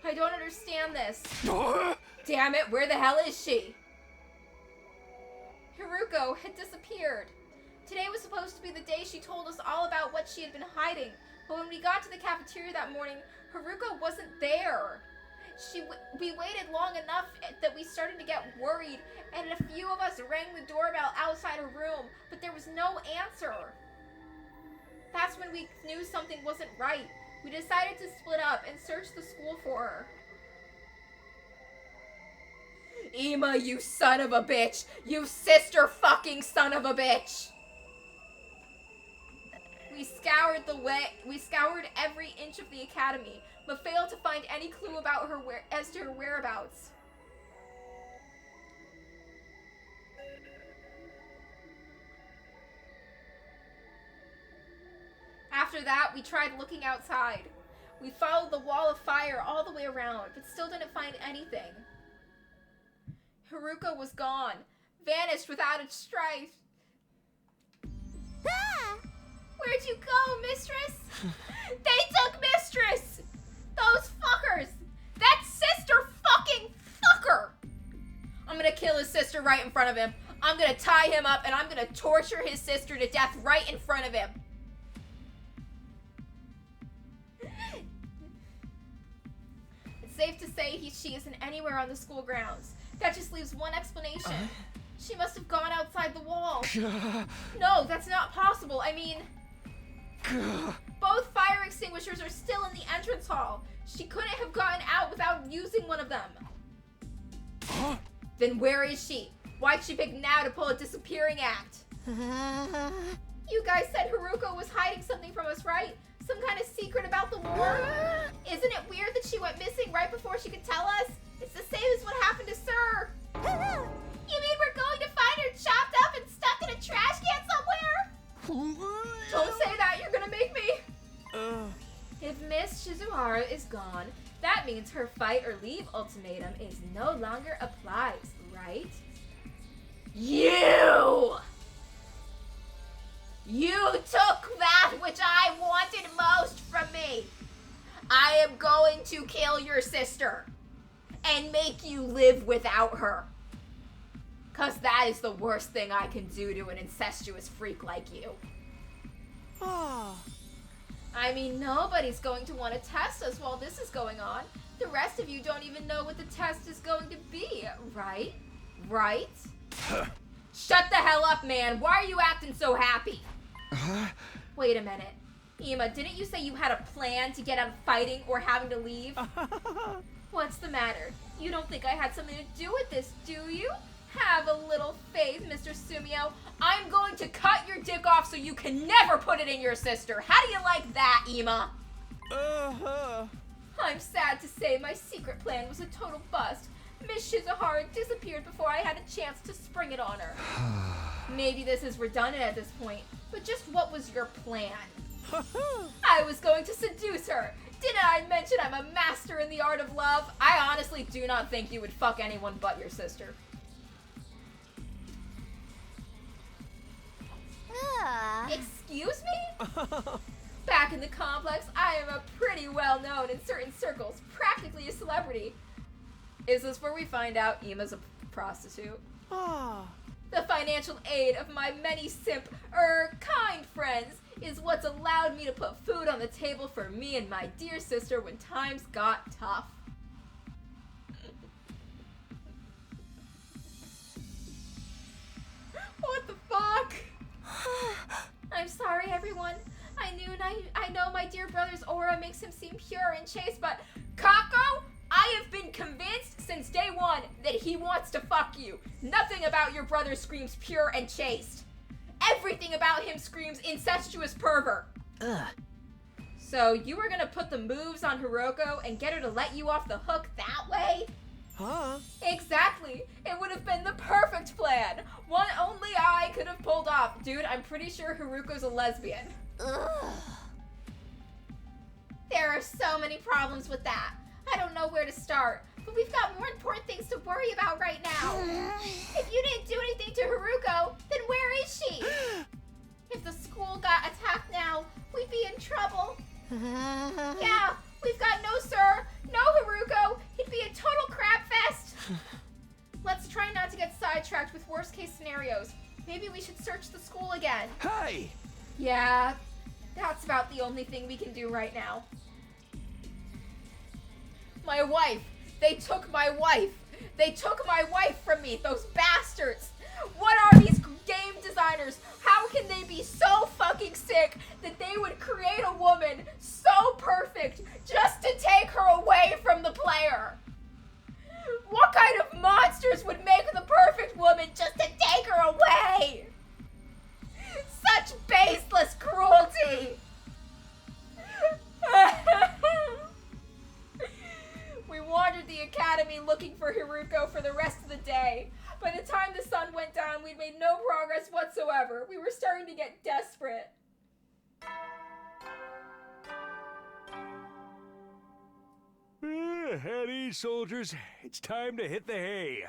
I don't understand this. Damn it, where the hell is she? Haruko had disappeared. Today was supposed to be the day she told us all about what she had been hiding, but when we got to the cafeteria that morning, Haruko wasn't there. We waited long enough that we started to get worried, and a few of us rang the doorbell outside her room, but there was no answer. That's when we knew something wasn't right. We decided to split up and search the school for her. Ima, you son of a bitch! You sister fucking son of a bitch! We scoured every inch of the academy, but failed to find any clue about her as to her whereabouts. After that, we tried looking outside. We followed the wall of fire all the way around, but still didn't find anything. Haruko was gone, vanished without a trace. Ah! Where'd you go, Mistress? They took Mistress! Those fuckers! That sister fucking fucker! I'm gonna kill his sister right in front of him. I'm gonna tie him up and I'm gonna torture his sister to death right in front of him. It's safe to say she isn't anywhere on the school grounds. That just leaves one explanation. She must have gone outside the wall. No, that's not possible. I mean, both fire extinguishers are still in the entrance hall. She couldn't have gotten out without using one of them. Then where is she? Why'd she pick now to pull a disappearing act? You guys said Haruko was hiding something from us, right? Some kind of secret about the war? Isn't it weird that she went missing right before she could tell us? It's the same as what happened to Sir. You mean we're going to find her chopped up and stuck in a trash can somewhere? Don't say that, you're gonna make me. If Miss Shizuhara is gone, that means her fight or leave ultimatum is no longer applies, right? You took that which I wanted most from me. I am going to kill your sister and make you live without her. 'Cause that is the worst thing I can do to an incestuous freak like you. I mean, nobody's going to want to test us while this is going on. The rest of you don't even know what the test is going to be, right? Right? Shut the hell up, man. Why are you acting so happy? Wait a minute. Ima, didn't you say you had a plan to get out of fighting or having to leave? What's the matter? You don't think I had something to do with this, do you? Have a little faith, Mr. Sumio. I'm going to cut your dick off so you can never put it in your sister. How do you like that, Ima? I'm sad to say my secret plan was a total bust. Miss Shizuhara disappeared before I had a chance to spring it on her. Maybe this is redundant at this point, but just what was your plan? I was going to seduce her. Didn't I mention I'm a master in the art of love? I honestly do not think you would fuck anyone but your sister. Excuse me? Back in the complex, I am a pretty well known in certain circles, practically a celebrity. Is this where we find out Ima's a prostitute? The financial aid of my many kind friends is what's allowed me to put food on the table for me and my dear sister when times got tough. What the fuck? I'm sorry, everyone. I know my dear brother's aura makes him seem pure and chaste, but Kako, I have been convinced since day one that he wants to fuck you. Nothing about your brother screams pure and chaste. Everything about him screams incestuous pervert. So you were gonna put the moves on Hiroko and get her to let you off the hook that way? Exactly. It would have been the perfect plan. One only I could have pulled off. Dude, I'm pretty sure Haruko's a lesbian. There are so many problems with that. I don't know where to start, but we've got more important things to worry about right now. If you didn't do anything to Haruko, then where is she? If the school got attacked now, we'd be in trouble. Yeah, we've got no Sir, no Haruko. It'd be a total crap fest. Let's try not to get sidetracked with worst case scenarios. Maybe we should search the school again. Hey! Yeah, that's about the only thing we can do right now. My wife! They took my wife! They took my wife from me, those bastards! What are these game designers? How can they be so fucking sick that they would create a woman so perfect just to take her away from the player? What kind of monsters would make the perfect woman just to take her away? Such baseless cruelty! We wandered the academy looking for Haruko for the rest of the day. By the time the sun went down, we'd made no progress whatsoever. We were starting to get desperate. At ease, soldiers. It's time to hit the hay.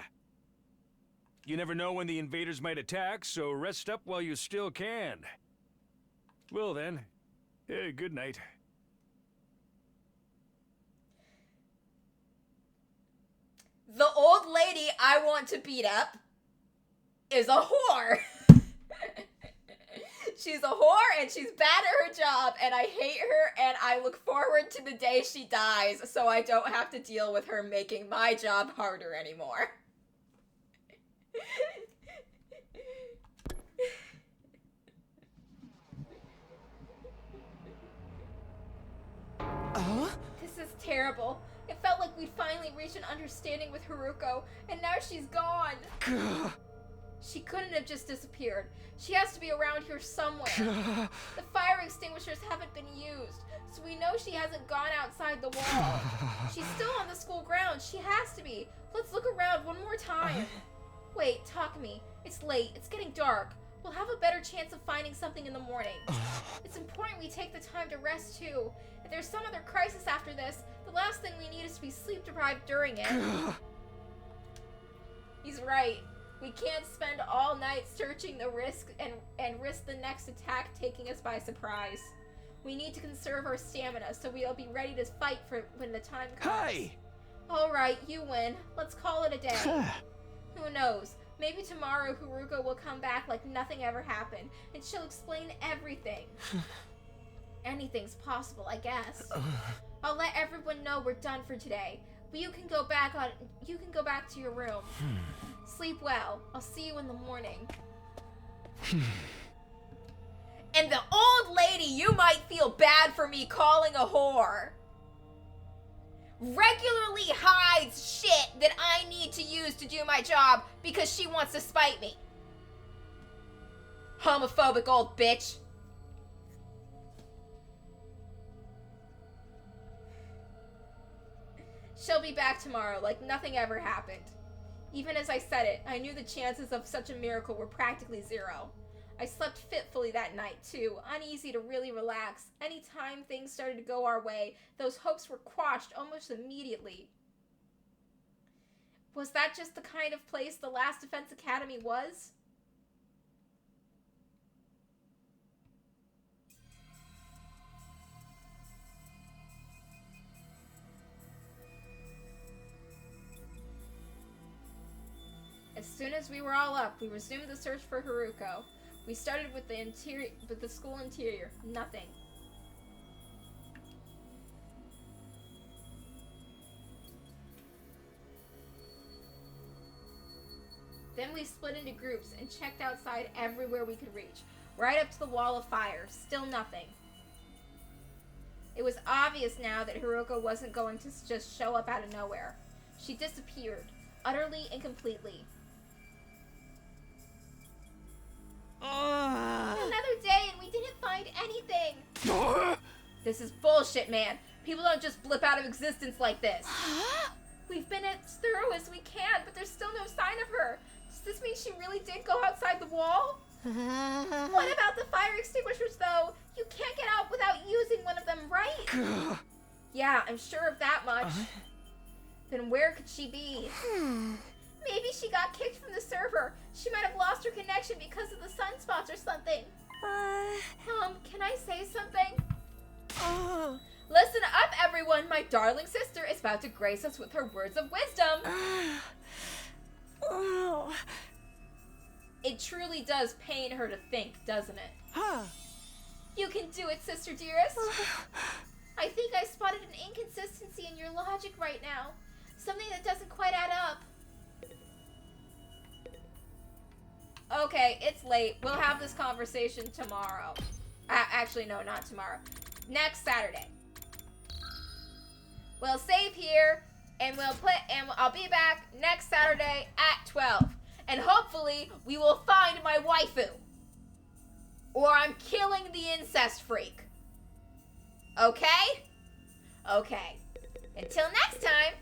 You never know when the invaders might attack, so rest up while you still can. Well then, good night. The old lady I want to beat up is a whore. She's a whore and she's bad at her job and I hate her and I look forward to the day she dies so I don't have to deal with her making my job harder anymore. This is terrible. It felt like we'd finally reached an understanding with Haruko, and now she's gone. She couldn't have just disappeared. She has to be around here somewhere. The fire extinguishers haven't been used, so we know she hasn't gone outside the wall. She's still on the school grounds. She has to be. Let's look around one more time. Wait, Takumi. It's late. It's getting dark. We'll have a better chance of finding something in the morning. It's important we take the time to rest too. If there's some other crisis after this, the last thing we need is to be sleep deprived during it. He's right. We can't spend all night searching the risk and risk the next attack taking us by surprise. We need to conserve our stamina so we'll be ready to fight for when the time comes. Hey! Alright, you win. Let's call it a day. Who knows? Maybe tomorrow Haruko will come back like nothing ever happened, and she'll explain everything. Anything's possible, I guess. I'll let everyone know we're done for today. But you can go back to your room. Sleep well. I'll see you in the morning. And the old lady you might feel bad for me calling a whore regularly hides shit that I need to use to do my job because she wants to spite me. Homophobic old bitch. She'll be back tomorrow like nothing ever happened. Even as I said it, I knew the chances of such a miracle were practically zero. I slept fitfully that night, too, uneasy to really relax. Anytime things started to go our way, those hopes were quashed almost immediately. Was that just the kind of place the last Defense Academy was? As soon as we were all up, we resumed the search for Haruko. We started with the school interior. Nothing. Then we split into groups and checked outside everywhere we could reach, right up to the wall of fire. Still nothing. It was obvious now that Haruko wasn't going to just show up out of nowhere. She disappeared, utterly and completely. Another day and we didn't find anything. This is bullshit, man. People don't just blip out of existence like this. We've been as thorough as we can, but there's still no sign of her. Does this mean she really did go outside the wall? What about the fire extinguishers, though? You can't get out without using one of them, right? Yeah, I'm sure of that much. Then where could she be? Maybe she got kicked from the server. She might have lost her connection because of the sunspots or something. Can I say something? Listen up, everyone. My darling sister is about to grace us with her words of wisdom. It truly does pain her to think, doesn't it? Huh. You can do it, sister dearest. I think I spotted an inconsistency in your logic right now. Something that doesn't quite add up. Okay, it's late. We'll have this conversation tomorrow. Actually, no, not tomorrow. Next Saturday. We'll save here, and I'll be back next Saturday at 12. And hopefully, we will find my waifu. Or I'm killing the incest freak. Okay? Okay. Until next time,